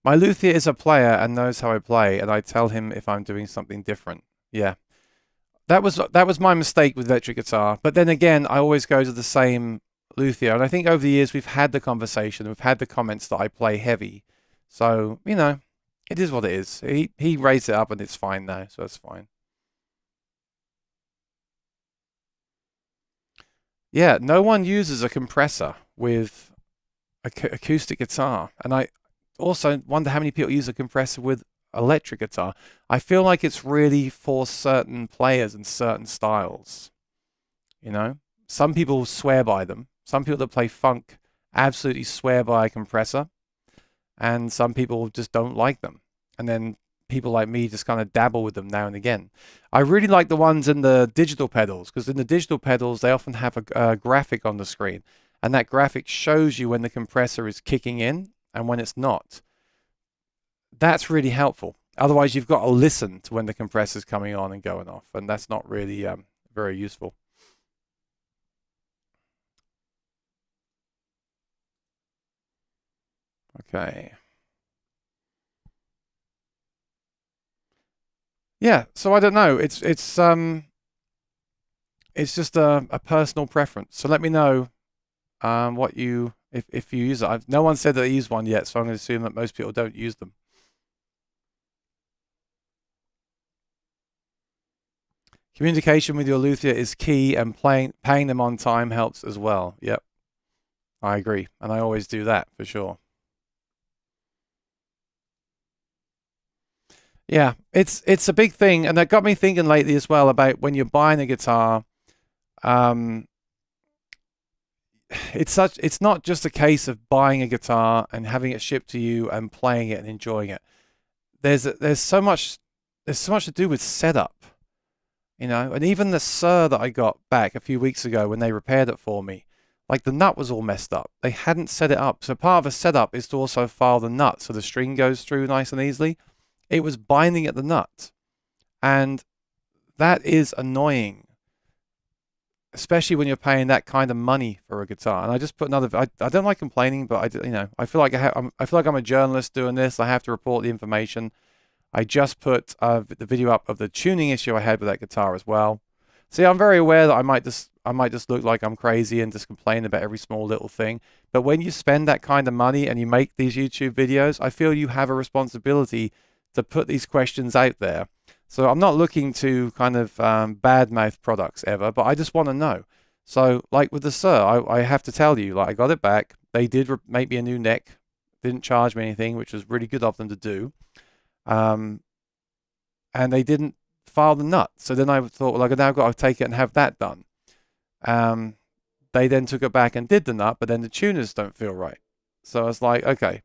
My luthier is a player and knows how I play, and I tell him if I'm doing something different. Yeah. That was my mistake with electric guitar. But then again, I always go to the same luthier. And I think over the years we've had the conversation, we've had the comments that I play heavy. So, you know, it is what it is. He raised it up and it's fine now, so it's fine. Yeah, no one uses a compressor with acoustic guitar. And I also wonder how many people use a compressor with electric guitar. I feel like it's really for certain players and certain styles. You know, some people swear by them. Some people that play funk absolutely swear by a compressor, and some people just don't like them. And then people like me just kind of dabble with them now and again. I really like the ones in the digital pedals because in the digital pedals they often have a graphic on the screen, and that graphic shows you when the compressor is kicking in and when it's not. That's really helpful. Otherwise, you've got to listen to when the compressor's coming on and going off, and that's not really very useful. Okay. Yeah, so I don't know. It's just a personal preference. So let me know what you if you use it. No one said that they use one yet, so I'm going to assume that most people don't use them. Communication with your luthier is key, and paying them on time helps as well. Yep, I agree, and I always do that for sure. Yeah, it's a big thing, and that got me thinking lately as well about when you're buying a guitar. Um, it's not just a case of buying a guitar and having it shipped to you and playing it and enjoying it. There's so much to do with setup, you know. And even the Sir that I got back a few weeks ago when they repaired it for me, like the nut was all messed up. They hadn't set it up. So part of a setup is to also file the nut so the string goes through nice and easily. It was binding at the nut, and that is annoying, especially when you're paying that kind of money for a guitar. And I just put another. I don't like complaining, but I feel like I feel like I'm a journalist doing this. I have to report the information. I just put the video up of the tuning issue I had with that guitar as well. See, I'm very aware that I might just look like I'm crazy and just complain about every small little thing. But when you spend that kind of money and you make these YouTube videos, I feel you have a responsibility to put these questions out there. So I'm not looking to kind of badmouth products ever, but I just want to know. So like with the Sir, I have to tell you, like I got it back. They did make me a new neck, didn't charge me anything, which was really good of them to do. And they didn't file the nut. So then I thought, well, I've now got to take it and have that done. They then took it back and did the nut, but then the tuners don't feel right. So I was like, okay.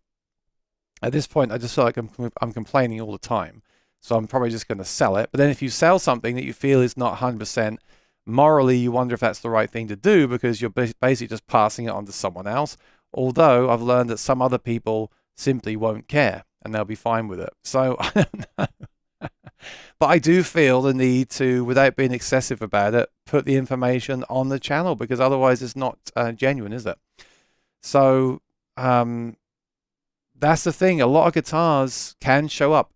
At this point, I just feel like I'm complaining all the time. so I'm probably just going to sell it. But then if you sell something that you feel is not 100%, morally, you wonder if that's the right thing to do, because you're basically just passing it on to someone else. Although I've learned that some other people simply won't care and they'll be fine with it. So I don't know. But I do feel the need to, without being excessive about it, put the information on the channel, because otherwise it's not genuine, is it? So that's the thing. A lot of guitars can show up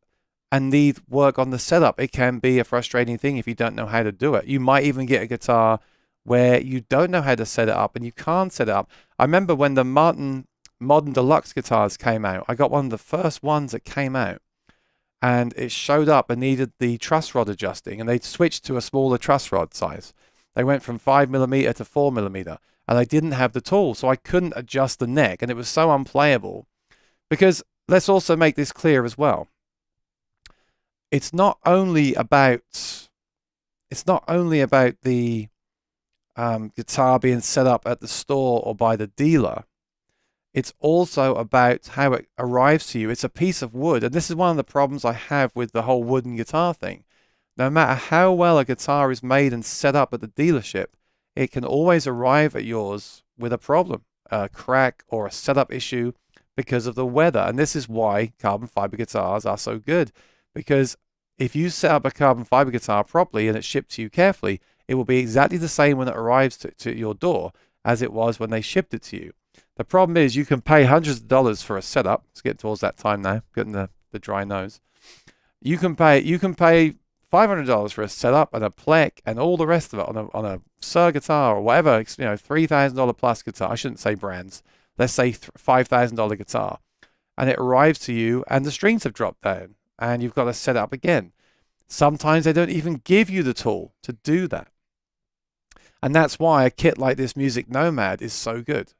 and need work on the setup. It can be a frustrating thing if you don't know how to do it. You might even get a guitar where you don't know how to set it up and you can't set it up. I remember when the Martin Modern Deluxe guitars came out, I got one of the first ones that came out, and it showed up and needed the truss rod adjusting, and they switched to a smaller truss rod size. They went from 5mm to 4mm, and I didn't have the tool, so I couldn't adjust the neck, and it was so unplayable. Because let's also make this clear as well. It's not only about the guitar being set up at the store or by the dealer. It's also about how it arrives to you. It's a piece of wood, and this is one of the problems I have with the whole wooden guitar thing. No matter how well a guitar is made and set up at the dealership, it can always arrive at yours with a problem, a crack or a setup issue, because of the weather. And this is why carbon fiber guitars are so good, because if you set up a carbon fiber guitar properly and it's shipped to you carefully, it will be exactly the same when it arrives to your door as it was when they shipped it to you. The problem is you can pay hundreds of dollars for a setup. It's getting towards that time now, getting the dry nose. You can pay $500 for a setup and a plec and all the rest of it on a Suhr guitar or whatever, $3,000 plus guitar. I shouldn't say brands. Let's say $5,000 guitar, and it arrives to you and the strings have dropped down and you've got to set it up again. Sometimes they don't even give you the tool to do that. And that's why a kit like this Music Nomad is so good,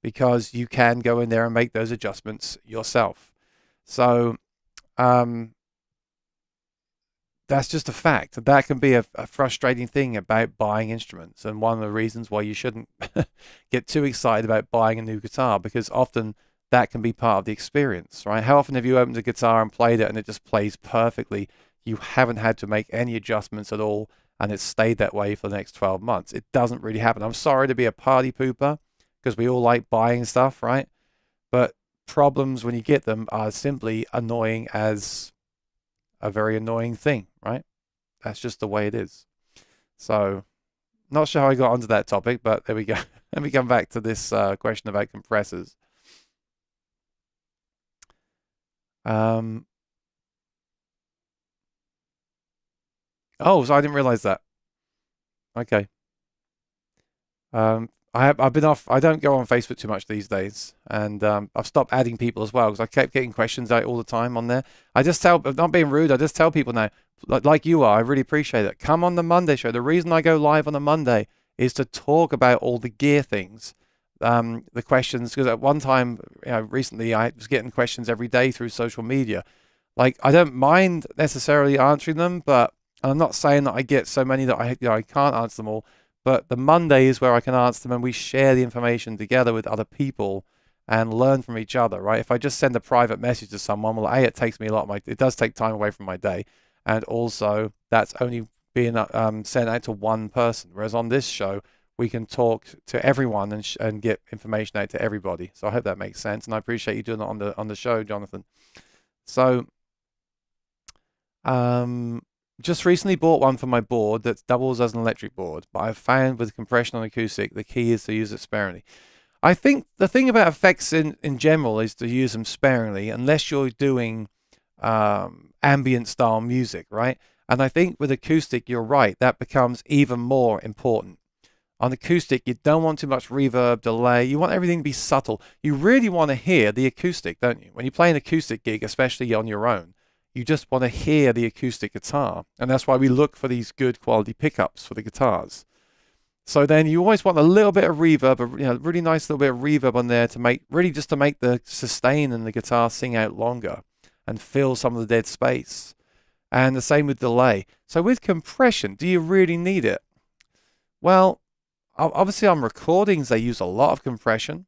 because you can go in there and make those adjustments yourself. So that's just a fact. That can be a frustrating thing about buying instruments, and one of the reasons why you shouldn't get too excited about buying a new guitar, because often that can be part of the experience, right? How often have you opened a guitar and played it and it just plays perfectly? You haven't had to make any adjustments at all, and it's stayed that way for the next 12 months. It doesn't really happen. I'm sorry to be a party pooper, because we all like buying stuff, right? But problems when you get them are simply annoying as a very annoying thing, right? That's just the way it is. So, not sure how I got onto that topic, but there we go. Let me come back to this question about compressors. Oh, so I didn't realize that. Okay. I've been off. I don't go on Facebook too much these days, and I've stopped adding people as well, because I kept getting questions out all the time on there. I just tell, not being rude, I just tell people now, like you are, I really appreciate it. Come on the Monday show. The reason I go live on a Monday is to talk about all the gear things, the questions, because at one time, recently, I was getting questions every day through social media. Like, I don't mind necessarily answering them, but I'm not saying that I get so many that I can't answer them all. But the Monday is where I can answer them, and we share the information together with other people and learn from each other, right? If I just send a private message to someone, well, it takes me a lot of it does take time away from my day. And also that's only being sent out to one person. Whereas on this show, we can talk to everyone and get information out to everybody. So I hope that makes sense. And I appreciate you doing it on the show, Jonathan. So, just recently bought one for my board that doubles as an electric board, but I've found with compression on acoustic, the key is to use it sparingly. I think the thing about effects in general is to use them sparingly, unless you're doing ambient style music, right? And I think with acoustic, you're right, that becomes even more important. On acoustic, you don't want too much reverb, delay. You want everything to be subtle. You really want to hear the acoustic, don't you? When you play an acoustic gig, especially on your own, you just want to hear the acoustic guitar. And that's why we look for these good quality pickups for the guitars. So then you always want a little bit of reverb, a really nice little bit of reverb on there to make the sustain and the guitar sing out longer and fill some of the dead space. And the same with delay. So with compression, do you really need it? Well, obviously on recordings, they use a lot of compression.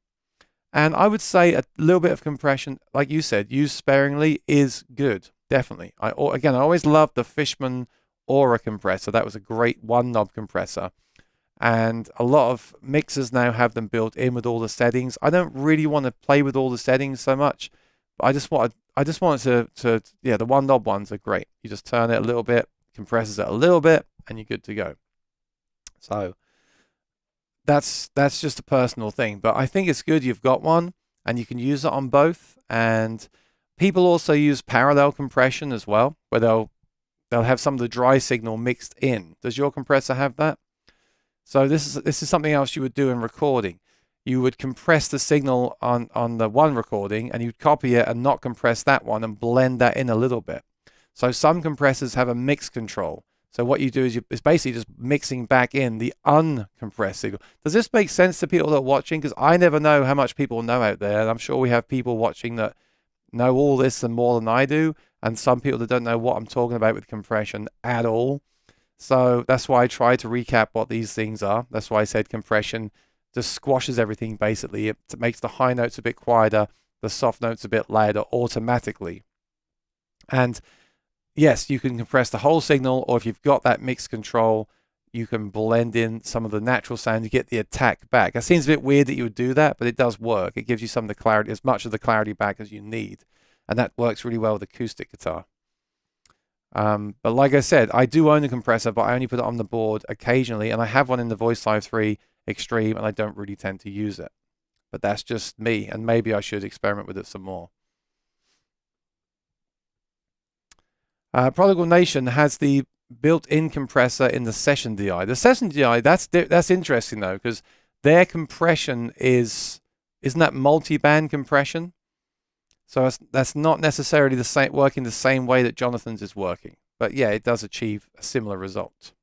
And I would say a little bit of compression, like you said, used sparingly is good. definitely. Again, I always loved the Fishman Aura compressor. That was a great one knob compressor. And a lot of mixers now have them built in with all the settings. I don't really want to play with all the settings so much, but I just wanted to yeah, the one knob ones are great. You just turn it a little bit, compresses it a little bit, and you're good to go. So that's just a personal thing, but I think it's good you've got one and you can use it on both. And people also use parallel compression as well, where they'll have some of the dry signal mixed in. Does your compressor have that? So this is something else you would do in recording. You would compress the signal on the one recording, and you'd copy it and not compress that one and blend that in a little bit. So some compressors have a mix control. So what you do is it's basically just mixing back in the uncompressed signal. Does this make sense to people that are watching? Because I never know how much people know out there. And I'm sure we have people watching that know all this and more than I do. And some people that don't know what I'm talking about with compression at all. So that's why I try to recap what these things are. That's why I said compression just squashes everything basically. It makes the high notes a bit quieter, the soft notes a bit louder automatically. And yes, you can compress the whole signal, or if you've got that mix control, you can blend in some of the natural sound to get the attack back. It seems a bit weird that you would do that, but it does work. It gives you some of the clarity, as much of the clarity back as you need. And that works really well with acoustic guitar. But like I said, I do own a compressor, but I only put it on the board occasionally, and I have one in the Voice Live 3 Extreme, and I don't really tend to use it. But that's just me, and maybe I should experiment with it some more. Prodigal Nation has the built-in compressor in the Session DI. The Session DI, that's interesting though, because their compression isn't that multi-band compression? So that's not necessarily the same, working the same way that Jonathan's is working. But yeah, it does achieve a similar result.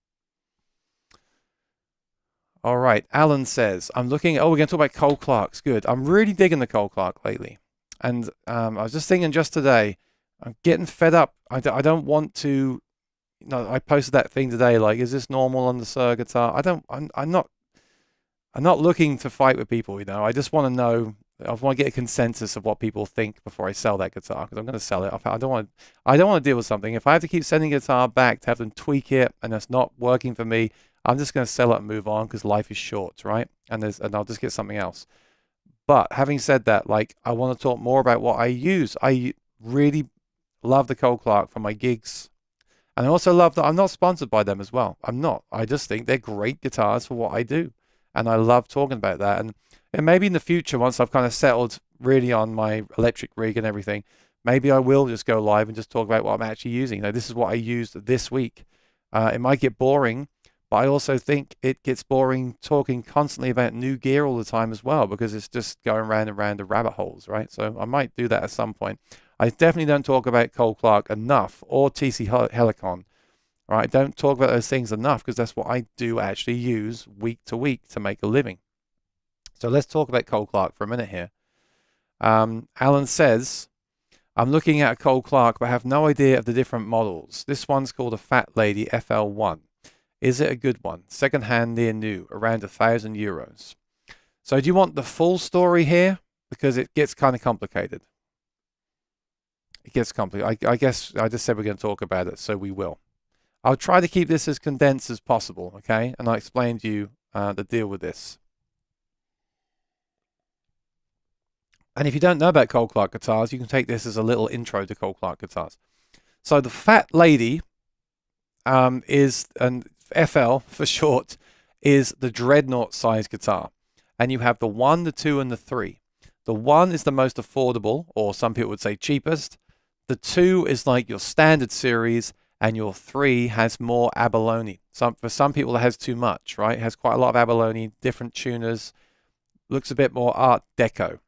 All right, Alan says, we're going to talk about Cole Clarks. Good. I'm really digging the Cole Clark lately. And I was just thinking just today, I'm getting fed up. I don't want to, I posted that thing today, like, is this normal on the Suhr guitar? I'm not looking to fight with people, I just want to know, I want to get a consensus of what people think before I sell that guitar, because I'm going to sell it. I don't want to deal with something. If I have to keep sending a guitar back to have them tweak it and it's not working for me, I'm just going to sell it and move on, because life is short, right? And I'll just get something else. But having said that, like, I want to talk more about what I use. I really love the Cole Clark for my gigs. And I also love that I'm not sponsored by them as well. I'm not. I just think they're great guitars for what I do. And I love talking about that. And maybe in the future, once I've kind of settled really on my electric rig and everything, maybe I will just go live and just talk about what I'm actually using. This is what I used this week. It might get boring, but I also think it gets boring talking constantly about new gear all the time as well, because it's just going round and round the rabbit holes, right? So I might do that at some point. I definitely don't talk about Cole Clark enough, or TC Helicon. All right, don't talk about those things enough, because that's what I do actually use week to week to make a living. So let's talk about Cole Clark for a minute here. Alan says, I'm looking at a Cole Clark, but have no idea of the different models. This one's called a Fat Lady FL1. Is it a good one? Second hand, near new, around €1,000. So do you want the full story here? Because it gets kind of complicated. It gets complicated. I guess I just said we're going to talk about it, so we will. I'll try to keep this as condensed as possible, okay? And I'll explain to you the deal with this. And if you don't know about Cole Clark guitars, you can take this as a little intro to Cole Clark guitars. So the Fat Lady is, and FL for short, is the Dreadnought size guitar. And you have the 1, the 2, and the 3. The 1 is the most affordable, or some people would say cheapest. The 2 is like your standard series, and your 3 has more abalone. For some people, it has too much, right? It has quite a lot of abalone, different tuners, looks a bit more Art Deco.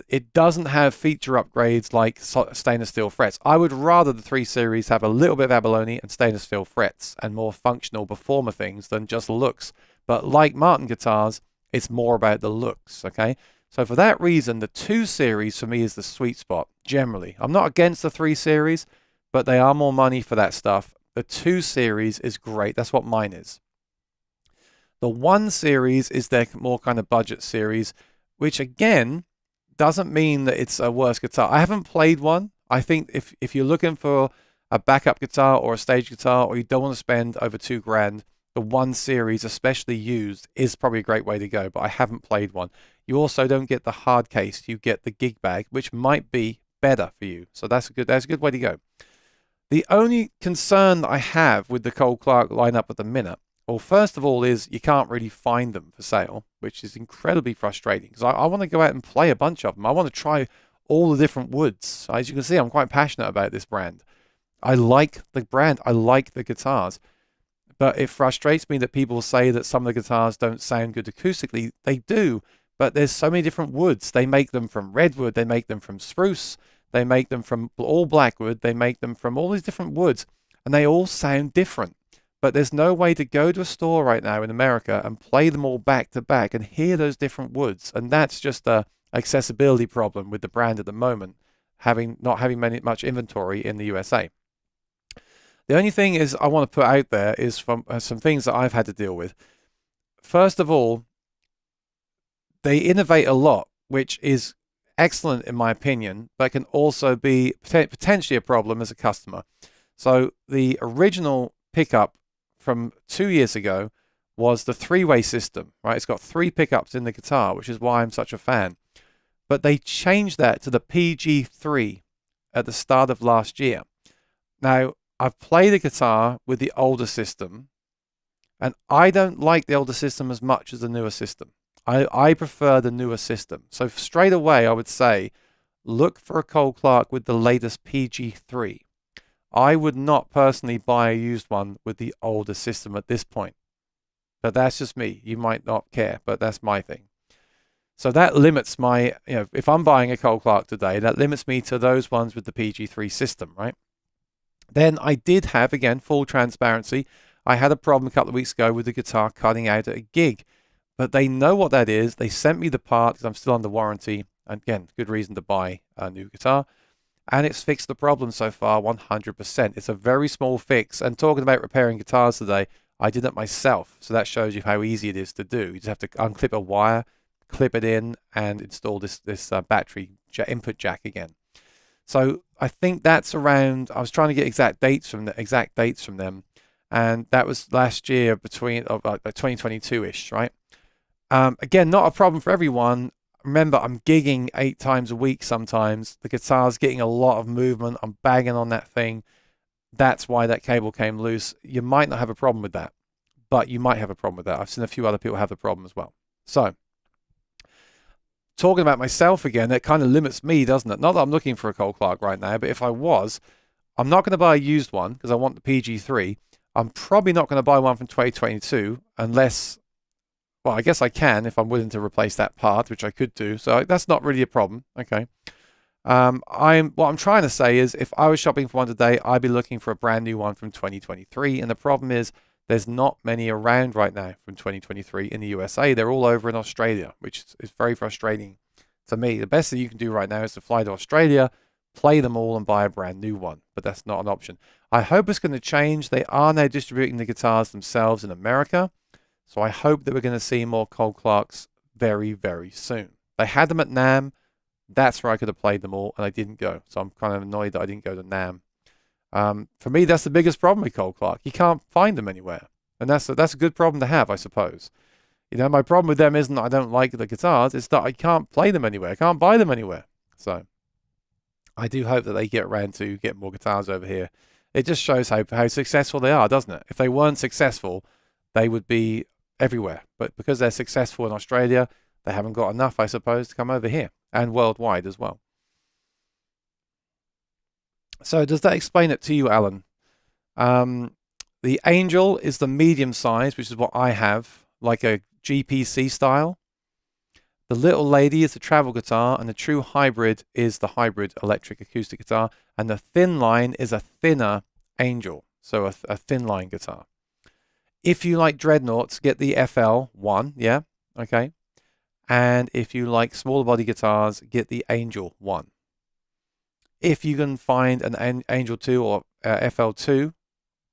It doesn't have feature upgrades like stainless steel frets. I would rather the 3 series have a little bit of abalone and stainless steel frets and more functional performer things than just looks. But like Martin guitars, it's more about the looks, okay? So for that reason, the 2 series for me is the sweet spot, generally. I'm not against the 3 series, but they are more money for that stuff. The 2 series is great. That's what mine is. The 1 series is their more kind of budget series, which again, doesn't mean that it's a worse guitar. I haven't played one. I think if you're looking for a backup guitar or a stage guitar, or you don't want to spend over $2,000, the 1 Series, especially used, is probably a great way to go, but I haven't played one. You also don't get the hard case, you get the gig bag, which might be better for you. So that's a good way to go. The only concern that I have with the Cole Clark lineup at the minute, well, first of all, is you can't really find them for sale, which is incredibly frustrating, because I want to go out and play a bunch of them. I want to try all the different woods. As you can see, I'm quite passionate about this brand. I like the brand. I like the guitars. But it frustrates me that people say that some of the guitars don't sound good acoustically. They do, but there's so many different woods. They make them from redwood. They make them from spruce. They make them from all blackwood. They make them from all these different woods, and they all sound different. But there's no way to go to a store right now in America and play them all back to back and hear those different woods. And that's just a accessibility problem with the brand at the moment, not having much inventory in the USA. The only thing is I want to put out there is from some things that I've had to deal with. First of all, they innovate a lot, which is excellent in my opinion, but can also be potentially a problem as a customer. So the original pickup from 2 years ago was the 3-way system, right? It's got 3 pickups in the guitar, which is why I'm such a fan. But they changed that to the PG3 at the start of last year. Now, I've played the guitar with the older system, and I don't like the older system as much as the newer system. I prefer the newer system. So straight away, I would say, look for a Cole Clark with the latest PG3. I would not personally buy a used one with the older system at this point. But that's just me. You might not care, but that's my thing. So that limits my, if I'm buying a Cole Clark today, that limits me to those ones with the PG3 system, right? Then I did have, again, full transparency, I had a problem a couple of weeks ago with the guitar cutting out at a gig. But they know what that is. They sent me the part because I'm still under warranty. And again, good reason to buy a new guitar. And it's fixed the problem so far 100%. It's a very small fix. And talking about repairing guitars today, I did it myself. So that shows you how easy it is to do. You just have to unclip a wire, clip it in, and install this battery input jack again. So I think that's around, I was trying to get exact dates from them, and that was last year between 2022-ish, right? Again, not a problem for everyone. Remember, I'm gigging 8 times a week sometimes. The guitar's getting a lot of movement. I'm banging on that thing. That's why that cable came loose. You might not have a problem with that, but you might have a problem with that. I've seen a few other people have the problem as well. So, talking about myself again, that kind of limits me, doesn't it? Not that I'm looking for a Cole Clark right now, but if I was, I'm not going to buy a used one because I want the PG3. I'm probably not going to buy one from 2022 unless, well, I guess I can if I'm willing to replace that part, which I could do. So that's not really a problem. Okay. What I'm trying to say is if I was shopping for one today, I'd be looking for a brand new one from 2023. And the problem is there's not many around right now from 2023 in the USA. They're all over in Australia, which is very frustrating to me. The best thing you can do right now is to fly to Australia, play them all, and buy a brand new one. But that's not an option. I hope it's going to change. They are now distributing the guitars themselves in America. So I hope that we're going to see more Cole Clarks very, very soon. They had them at NAMM. That's where I could have played them all, and I didn't go. So I'm kind of annoyed that I didn't go to NAMM. For me, that's the biggest problem with Cole Clark. You can't find them anywhere. And that's a good problem to have, I suppose. My problem with them isn't that I don't like the guitars. It's that I can't play them anywhere. I can't buy them anywhere. So I do hope that they get around to get more guitars over here. It just shows how successful they are, doesn't it? If they weren't successful, they would be everywhere. But because they're successful in Australia, they haven't got enough, I suppose, to come over here. And worldwide as well. So does that explain it to you, Alan? The Angel is the medium size, which is what I have, like a GPC style. The Little Lady is the travel guitar, and the True Hybrid is the hybrid electric acoustic guitar. And the Thin Line is a thinner Angel, so a thin line guitar. If you like dreadnoughts, get the FL1, yeah, okay. And if you like smaller body guitars, get the Angel 1. If you can find an Angel 2 or FL2,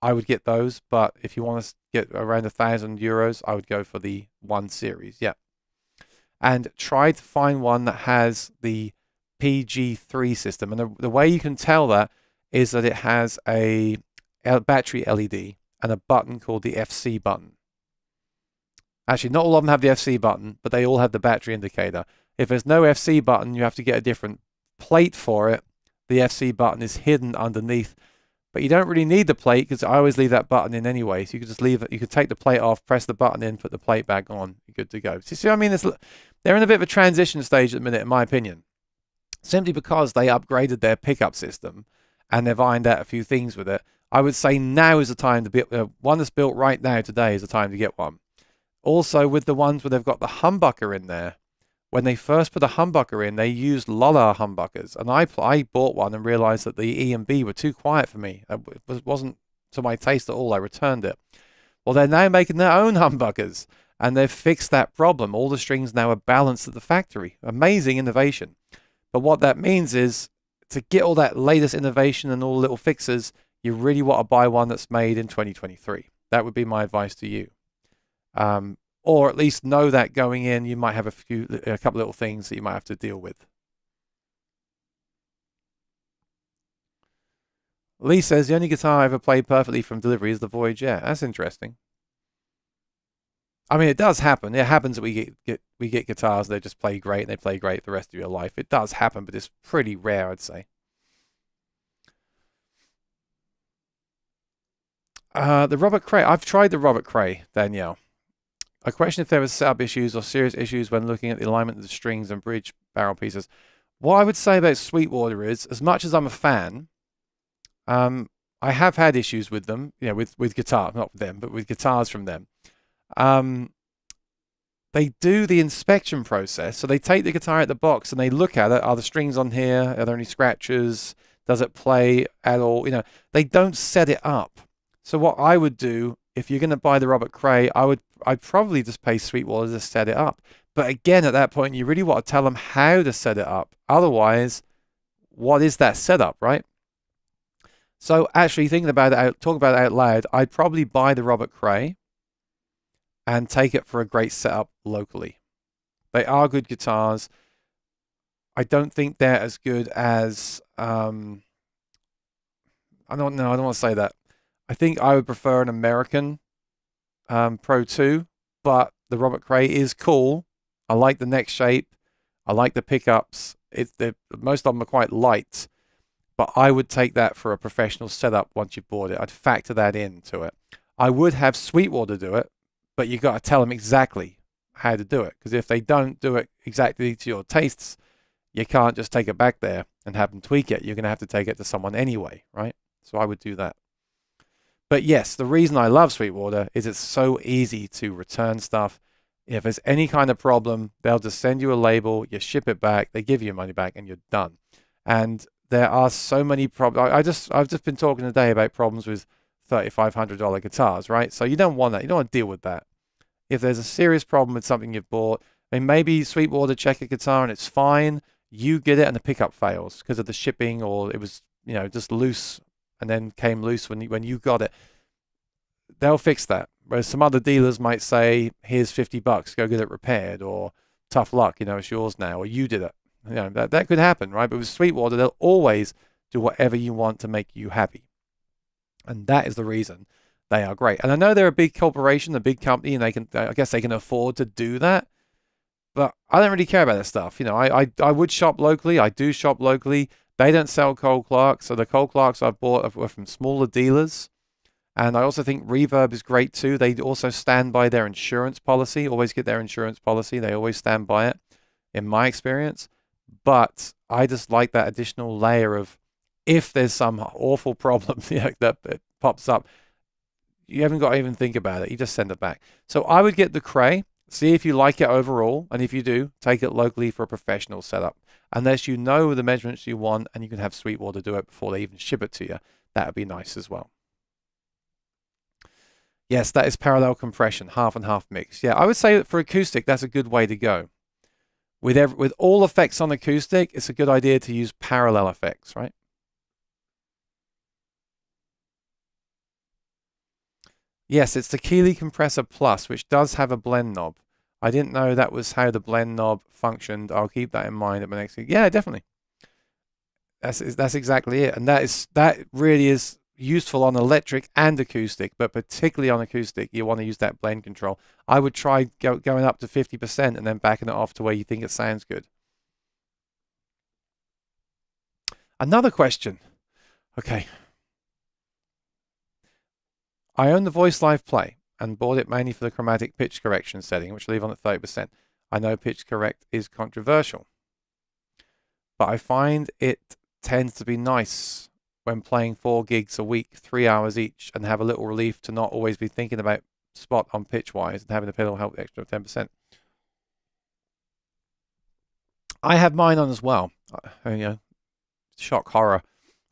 I would get those. But if you want to get around €1,000, I would go for the 1 Series, yeah. And try to find one that has the PG3 system. And the way you can tell that is that it has a battery LED and a button called the FC button. Actually, not all of them have the FC button, but they all have the battery indicator. If there's no FC button, you have to get a different plate for it. The FC button is hidden underneath, but you don't really need the plate because I always leave that button in anyway. So you can just leave it. You can take the plate off, press the button in, put the plate back on. You're good to go. See what I mean? They're in a bit of a transition stage at the minute, in my opinion, simply because they upgraded their pickup system and they've ironed out a few things with it. I would say now is the time to build one that's built right now. Today is the time to get one. Also, with the ones where they've got the humbucker in there, when they first put a humbucker in, they used Lola humbuckers. And I bought one and realized that the E and B were too quiet for me. It wasn't to my taste at all. I returned it. Well, they're now making their own humbuckers, and they've fixed that problem. All the strings now are balanced at the factory. Amazing innovation. But what that means is to get all that latest innovation and all the little fixes, you really want to buy one that's made in 2023. That would be my advice to you. Or at least know that going in, you might have a couple little things that you might have to deal with. Lee says, the only guitar I ever played perfectly from delivery is the Voyage Air. That's interesting. I mean, it does happen. It happens that we get guitars, they just play great, and they play great for the rest of your life. It does happen, but it's pretty rare, I'd say. The Robert Cray. I've tried the Robert Cray, Danielle. I question if there was setup issues or serious issues when looking at the alignment of the strings and bridge barrel pieces. What I would say about Sweetwater is, as much as I'm a fan, I have had issues with them, with guitar, not with them, but with guitars from them. They do the inspection process. So they take the guitar out of the box and they look at it. Are the strings on here? Are there any scratches? Does it play at all? They don't set it up. So what I would do, if you're going to buy the Robert Cray, I'd probably just pay Sweetwater to set it up. But again, at that point, you really want to tell them how to set it up. Otherwise, what is that setup, right? So actually thinking about it, talking about it out loud, I'd probably buy the Robert Cray and take it for a great setup locally. They are good guitars. I don't think they're as good as, I don't want to say that. I think I would prefer an American Pro 2, but the Robert Cray is cool. I like the neck shape. I like the pickups. Most of them are quite light, but I would take that for a professional setup once you bought it. I'd factor that into it. I would have Sweetwater do it, but you got to tell them exactly how to do it, because if they don't do it exactly to your tastes, you can't just take it back there and have them tweak it. You're going to have to take it to someone anyway, right? So I would do that. But yes, the reason I love Sweetwater is it's so easy to return stuff. If there's any kind of problem, they'll just send you a label, you ship it back, they give you your money back, and you're done. And there are so many problems. I've just been talking today about problems with $3,500 guitars, right? So you don't want that. You don't want to deal with that. If there's a serious problem with something you've bought, and maybe Sweetwater check a guitar and it's fine, you get it and the pickup fails because of the shipping, or it was just loose and then came loose when you got it. They'll fix that. Whereas some other dealers might say, here's $50, go get it repaired, or tough luck, it's yours now, or you did it. That could happen, right? But with Sweetwater, they'll always do whatever you want to make you happy. And that is the reason they are great. And I know they're a big corporation, a big company, and I guess they can afford to do that. But I don't really care about that stuff. I would shop locally. I do shop locally. They don't sell Cole Clark, so the Cole Clarks I've bought were from smaller dealers. And I also think Reverb is great too. They also stand by their insurance policy, always get their insurance policy. They always stand by it, in my experience. But I just like that additional layer of, if there's some awful problem that pops up, you haven't got to even think about it. You just send it back. So I would get the Cray, see if you like it overall. And if you do, take it locally for a professional setup. Unless you know the measurements you want and you can have Sweetwater do it before they even ship it to you. That would be nice as well. Yes, that is parallel compression, half and half mix. Yeah, I would say that for acoustic, that's a good way to go. With all effects on acoustic, it's a good idea to use parallel effects, right? Yes, it's the Keeley Compressor Plus, which does have a blend knob. I didn't know that was how the blend knob functioned. I'll keep that in mind at my next week. Yeah, definitely. That's exactly it. And that really is useful on electric and acoustic, but particularly on acoustic, you want to use that blend control. I would try going up to 50% and then backing it off to where you think it sounds good. Another question. Okay. I own the Voice Live Play and bought it mainly for the chromatic pitch correction setting, which I leave on at 30%. I know pitch correct is controversial, but I find it tends to be nice when playing 4 gigs a week, 3 hours each, and have a little relief to not always be thinking about spot on pitch wise and having the pedal help the extra 10%. I have mine on as well. You know, shock horror.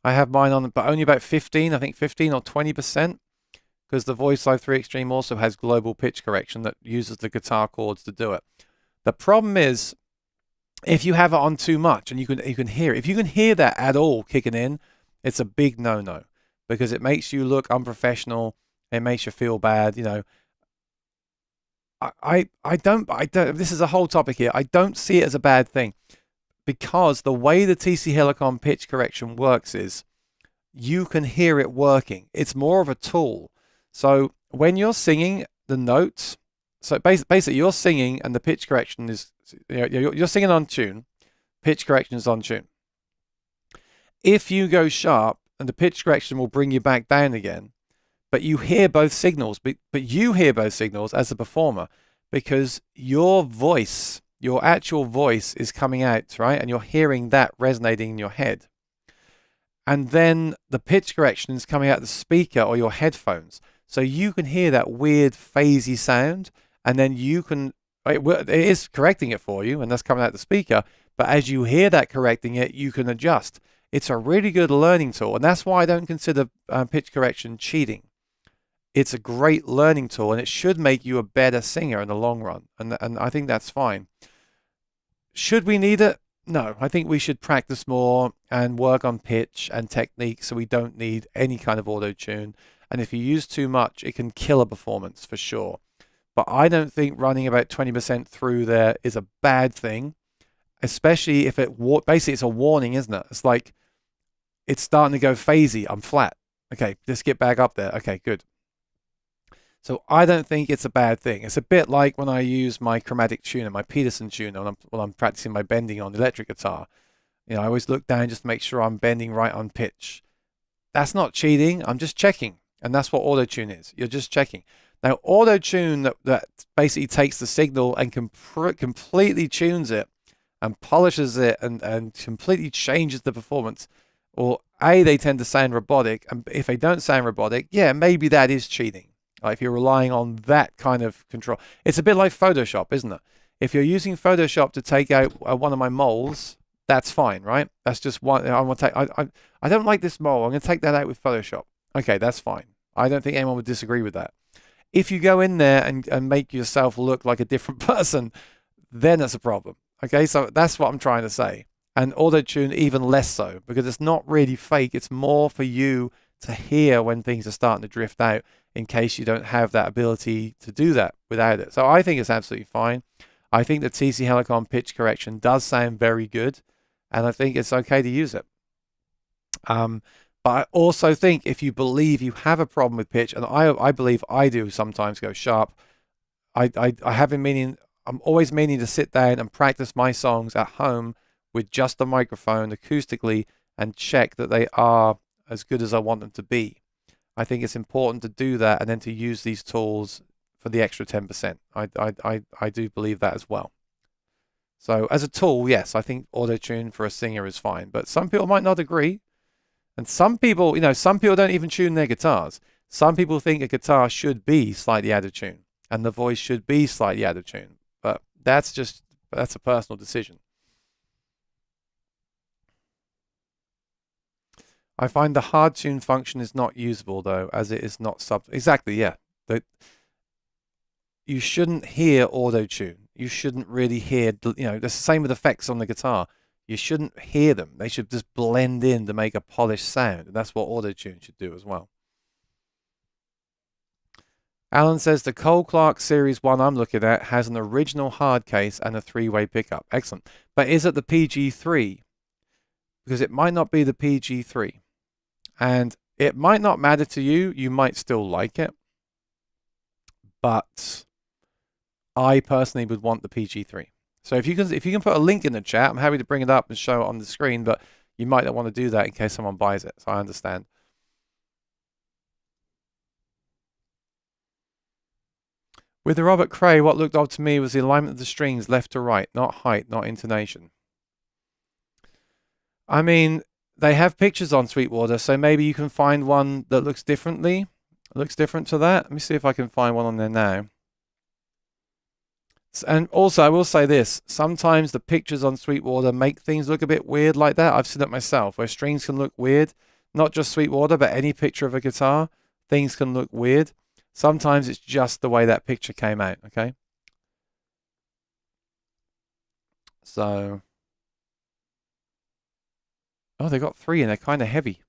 I have mine on, but only about 15, I think 15 or 20%, because the Voice Live 3 Extreme also has global pitch correction that uses the guitar chords to do it. The problem is, if you have it on too much and you can hear it, if you can hear that at all kicking in, it's a big no-no, because it makes you look unprofessional. It makes you feel bad. You know, I don't. This is a whole topic here. I don't see it as a bad thing, because the way the TC Helicon pitch correction works is you can hear it working. It's more of a tool. So when you're singing the notes, so basically you're singing and the pitch correction is, you're singing on tune, pitch correction is on tune. If you go sharp, and the pitch correction will bring you back down again, but you hear both signals, but you hear both signals as a performer, because your voice, your actual voice is coming out, right? And you're hearing that resonating in your head. And then the pitch correction is coming out the speaker or your headphones. So you can hear that weird phasey sound, and then you can, it is correcting it for you, and that's coming out the speaker. But as you hear that correcting it, you can adjust. It's a really good learning tool, and that's why I don't consider pitch correction cheating. It's a great learning tool, and it should make you a better singer in the long run, and I think that's fine. Should we need it? No, I think we should practice more and work on pitch and technique so we don't need any kind of auto-tune. And if you use too much, it can kill a performance for sure. But I don't think running about 20% through there is a bad thing, especially if basically it's a warning, isn't it? It's like, it's starting to go phasey. I'm flat. Okay, let's get back up there. Okay, good. So I don't think it's a bad thing. It's a bit like when I use my chromatic tuner, my Peterson tuner, when I'm practicing my bending on the electric guitar. You know, I always look down just to make sure I'm bending right on pitch. That's not cheating. I'm just checking. And that's what auto-tune is. You're just checking. Now, auto-tune that basically takes the signal and completely tunes it and polishes it and completely changes the performance. Or they tend to sound robotic. And if they don't sound robotic, yeah, maybe that is cheating. Like if you're relying on that kind of control. It's a bit like Photoshop, isn't it? If you're using Photoshop to take out one of my moles, that's fine, right? That's just one. I want to take. I don't like this mole. I'm going to take that out with Photoshop. Okay, that's fine. I don't think anyone would disagree with that. If you go in there and make yourself look like a different person, then that's a problem. Okay, so that's what I'm trying to say. And auto-tune even less so, because it's not really fake. It's more for you to hear when things are starting to drift out, in case you don't have that ability to do that without it. So I think it's absolutely fine. I think the TC Helicon pitch correction does sound very good, and I think it's okay to use it. But I also think if you believe you have a problem with pitch, and I believe I do sometimes go sharp, I have been meaning, I'm always meaning to sit down and practice my songs at home with just the microphone acoustically and check that they are as good as I want them to be. I think it's important to do that and then to use these tools for the extra 10%. I do believe that as well. So as a tool, yes, I think auto-tune for a singer is fine, but some people might not agree. And some people, some people don't even tune their guitars. Some people think a guitar should be slightly out of tune and the voice should be slightly out of tune. But that's a personal decision. I find the hard tune function is not usable though, as it is not exactly, yeah. You shouldn't hear auto-tune. You shouldn't really hear, it's the same with effects on the guitar. You shouldn't hear them. They should just blend in to make a polished sound. And that's what auto-tune should do as well. Alan says the Cole Clark Series 1 I'm looking at has an original hard case and a 3-way pickup. Excellent. But is it the PG3? because it might not be the PG3. And it might not matter to you. You might still like it. But I personally would want the PG3. So if you can put a link in the chat, I'm happy to bring it up and show it on the screen, but you might not want to do that in case someone buys it. So I understand. With the Robert Cray, what looked odd to me was the alignment of the strings left to right, not height, not intonation. I mean, they have pictures on Sweetwater, so maybe you can find one that looks differently. Looks different to that. Let me see if I can find one on there now. And also, I will say this. Sometimes the pictures on Sweetwater make things look a bit weird like that. I've seen it myself, where strings can look weird. Not just Sweetwater, but any picture of a guitar, things can look weird. Sometimes it's just the way that picture came out, okay? So... oh, they got 3 and they're kind of heavy.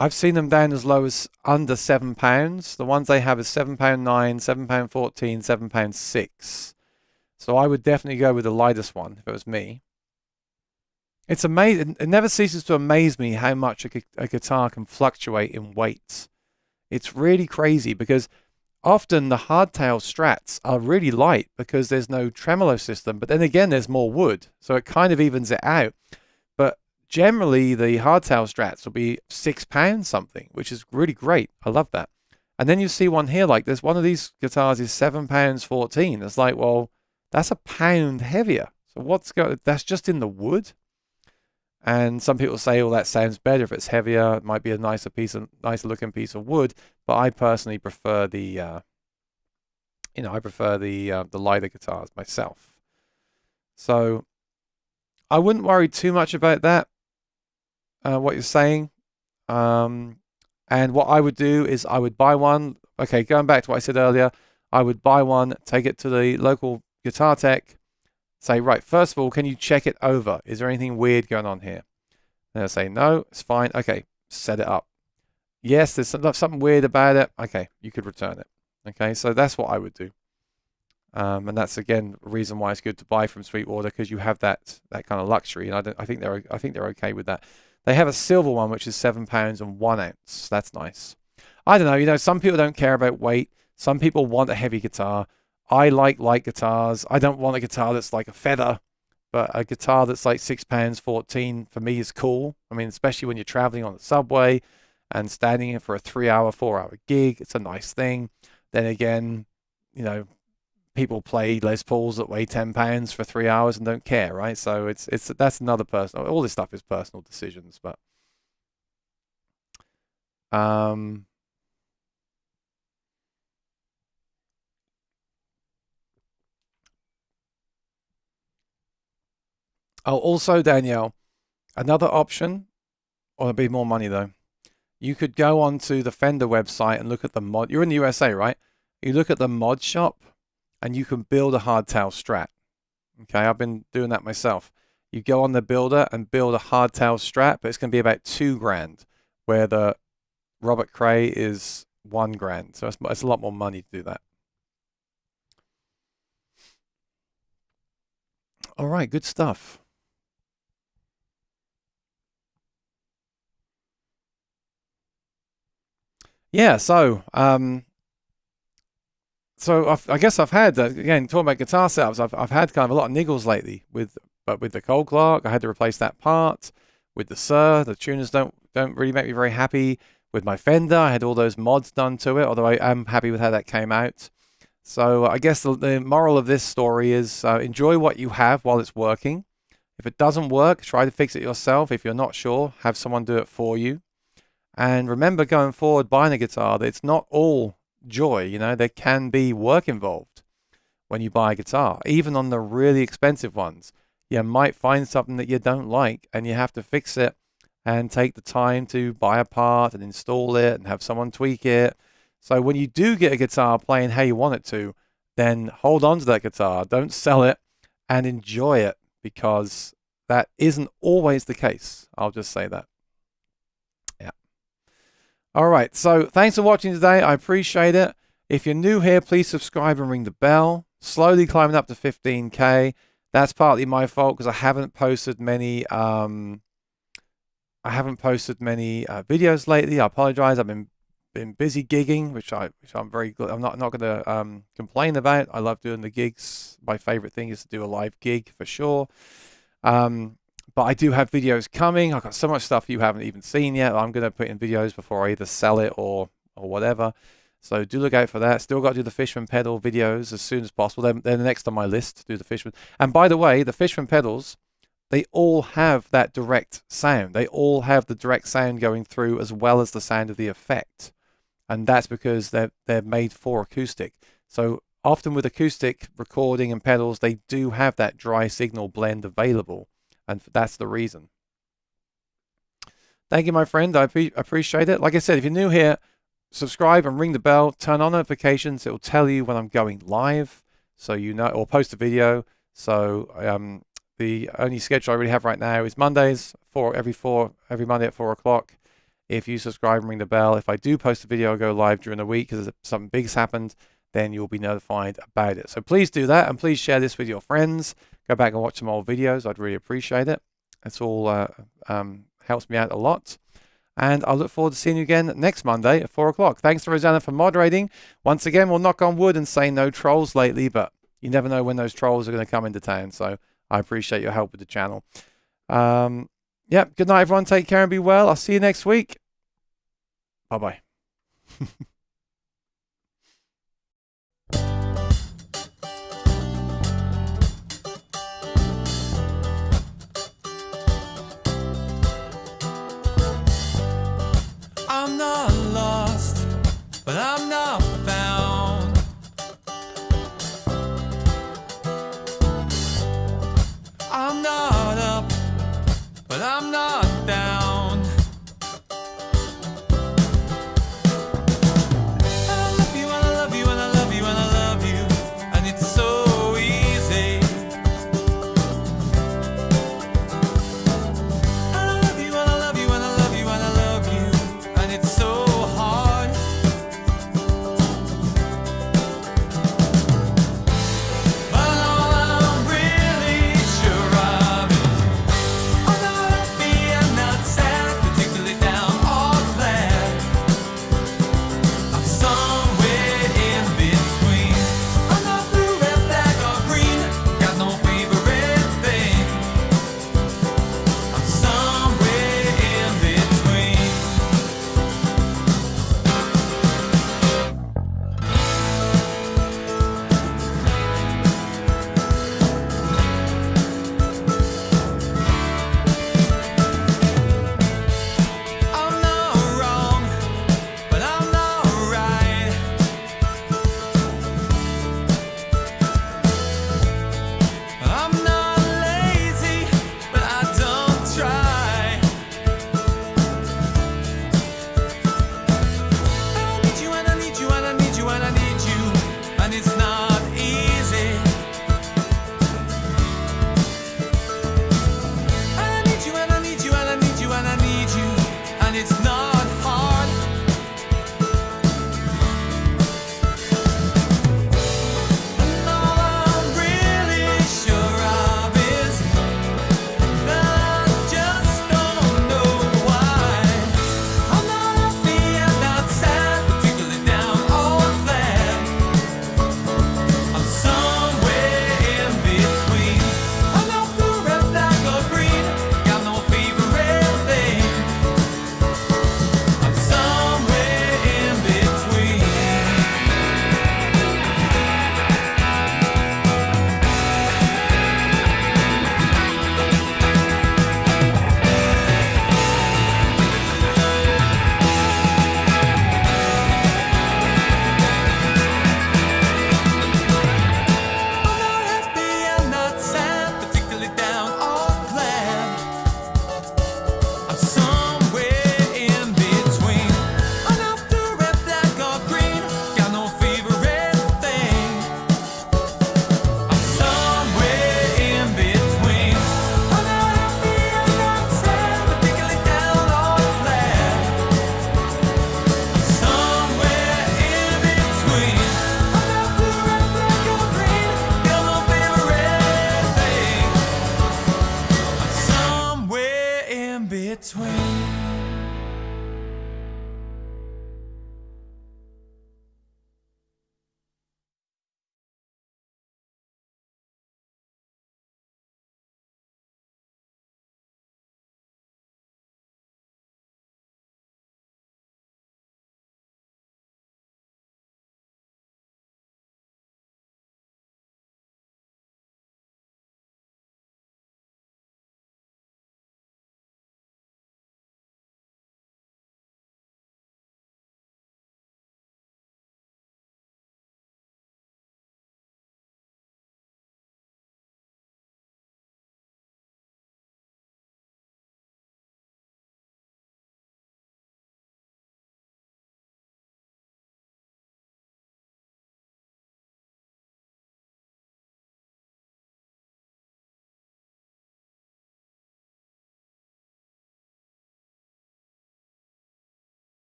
I've seen them down as low as under £7. The ones they have is £7.9, £7.14, £7.6. So I would definitely go with the lightest one if it was me. It's amazing. It never ceases to amaze me how much a guitar can fluctuate in weight. It's really crazy because often the hardtail Strats are really light because there's no tremolo system. But then again, there's more wood. So it kind of evens it out. But generally, the hardtail Strats will be £6 something, which is really great. I love that. And then you see one here, like there's one of these guitars is £7.14. It's like, well, that's £1 heavier. So what's going? That's just in the wood. And some people say, "Oh, that sounds better if it's heavier. It might be a nicer looking piece of wood." But I personally prefer the, I prefer the lighter guitars myself. So I wouldn't worry too much about that. What you're saying, and what I would do is I would buy one. Okay, going back to what I said earlier, I would buy one, take it to the local guitar tech. Say, right, first of all, can you check it over? Is there anything weird going on here? And they'll say, no, it's fine. Okay, set it up. Yes, there's something weird about it. Okay, you could return it. Okay, so that's what I would do. And that's, again, a reason why it's good to buy from Sweetwater, because you have that kind of luxury. And I think they're okay with that. They have a silver one, which is £7 and 1 ounce. That's nice. I don't know. Some people don't care about weight. Some people want a heavy guitar. I like light guitars. I don't want a guitar that's like a feather, but a guitar that's like £6.14 for me is cool. I mean, especially when you're traveling on the subway and standing in for a 3-hour, 4-hour gig, it's a nice thing. Then again, people play Les Pauls that weigh £10 for 3 hours and don't care, right? So that's another personal. All this stuff is personal decisions, but oh, also, Danielle, another option, or it'd be more money though. You could go onto the Fender website and look at the mod. You're in the USA, right? You look at the mod shop and you can build a hardtail Strat. Okay, I've been doing that myself. You go on the builder and build a hardtail Strat, but it's going to be about $2,000, where the Robert Cray is $1,000. So it's a lot more money to do that. All right, good stuff. Yeah, so I guess I've had again, talking about guitar setups. I've had kind of a lot of niggles lately with the Cold Clark. I had to replace that part. With the Sir, the tuners don't really make me very happy. With my Fender, I had all those mods done to it. Although I am happy with how that came out. So I guess the moral of this story is enjoy what you have while it's working. If it doesn't work, try to fix it yourself. If you're not sure, have someone do it for you. And remember, going forward, buying a guitar, that it's not all joy. There can be work involved when you buy a guitar. Even on the really expensive ones, you might find something that you don't like and you have to fix it and take the time to buy a part and install it and have someone tweak it. So when you do get a guitar playing how you want it to, then hold on to that guitar. Don't sell it and enjoy it, because that isn't always the case. I'll just say that. All right, so thanks for watching today. I appreciate it. If you're new here, please subscribe and ring the bell. Slowly climbing up to 15K. That's partly my fault because I haven't posted many videos lately. I apologize. I've been busy gigging, which I'm very good. I'm not going to complain about. I love doing the gigs. My favorite thing is to do a live gig for sure. But I do have videos coming. I've got so much stuff you haven't even seen yet. I'm going to put in videos before I either sell it or whatever. So do look out for that. Still got to do the Fishman pedal videos as soon as possible. They're the next on my list to do the Fishman. And by the way, the Fishman pedals, they all have that direct sound. They all have the direct sound going through as well as the sound of the effect. And that's because they're made for acoustic. So often with acoustic recording and pedals, they do have that dry signal blend available. And that's the reason. Thank you, my friend. I appreciate it. Like I said, if you're new here, subscribe and ring the bell. Turn on notifications. It will tell you when I'm going live, so you know, or post a video. So the only schedule I really have right now is Mondays, every Monday at 4 o'clock. If you subscribe and ring the bell, if I do post a video, I'll go live during the week because something big's happened, then you'll be notified about it. So please do that, and please share this with your friends. Go back and watch some old videos. I'd really appreciate it. It's all helps me out a lot. And I look forward to seeing you again next Monday at 4 o'clock. Thanks to Rosanna for moderating. Once again, we'll knock on wood and say no trolls lately, but you never know when those trolls are going to come into town. So I appreciate your help with the channel. Yeah, good night, everyone. Take care and be well. I'll see you next week. Bye-bye.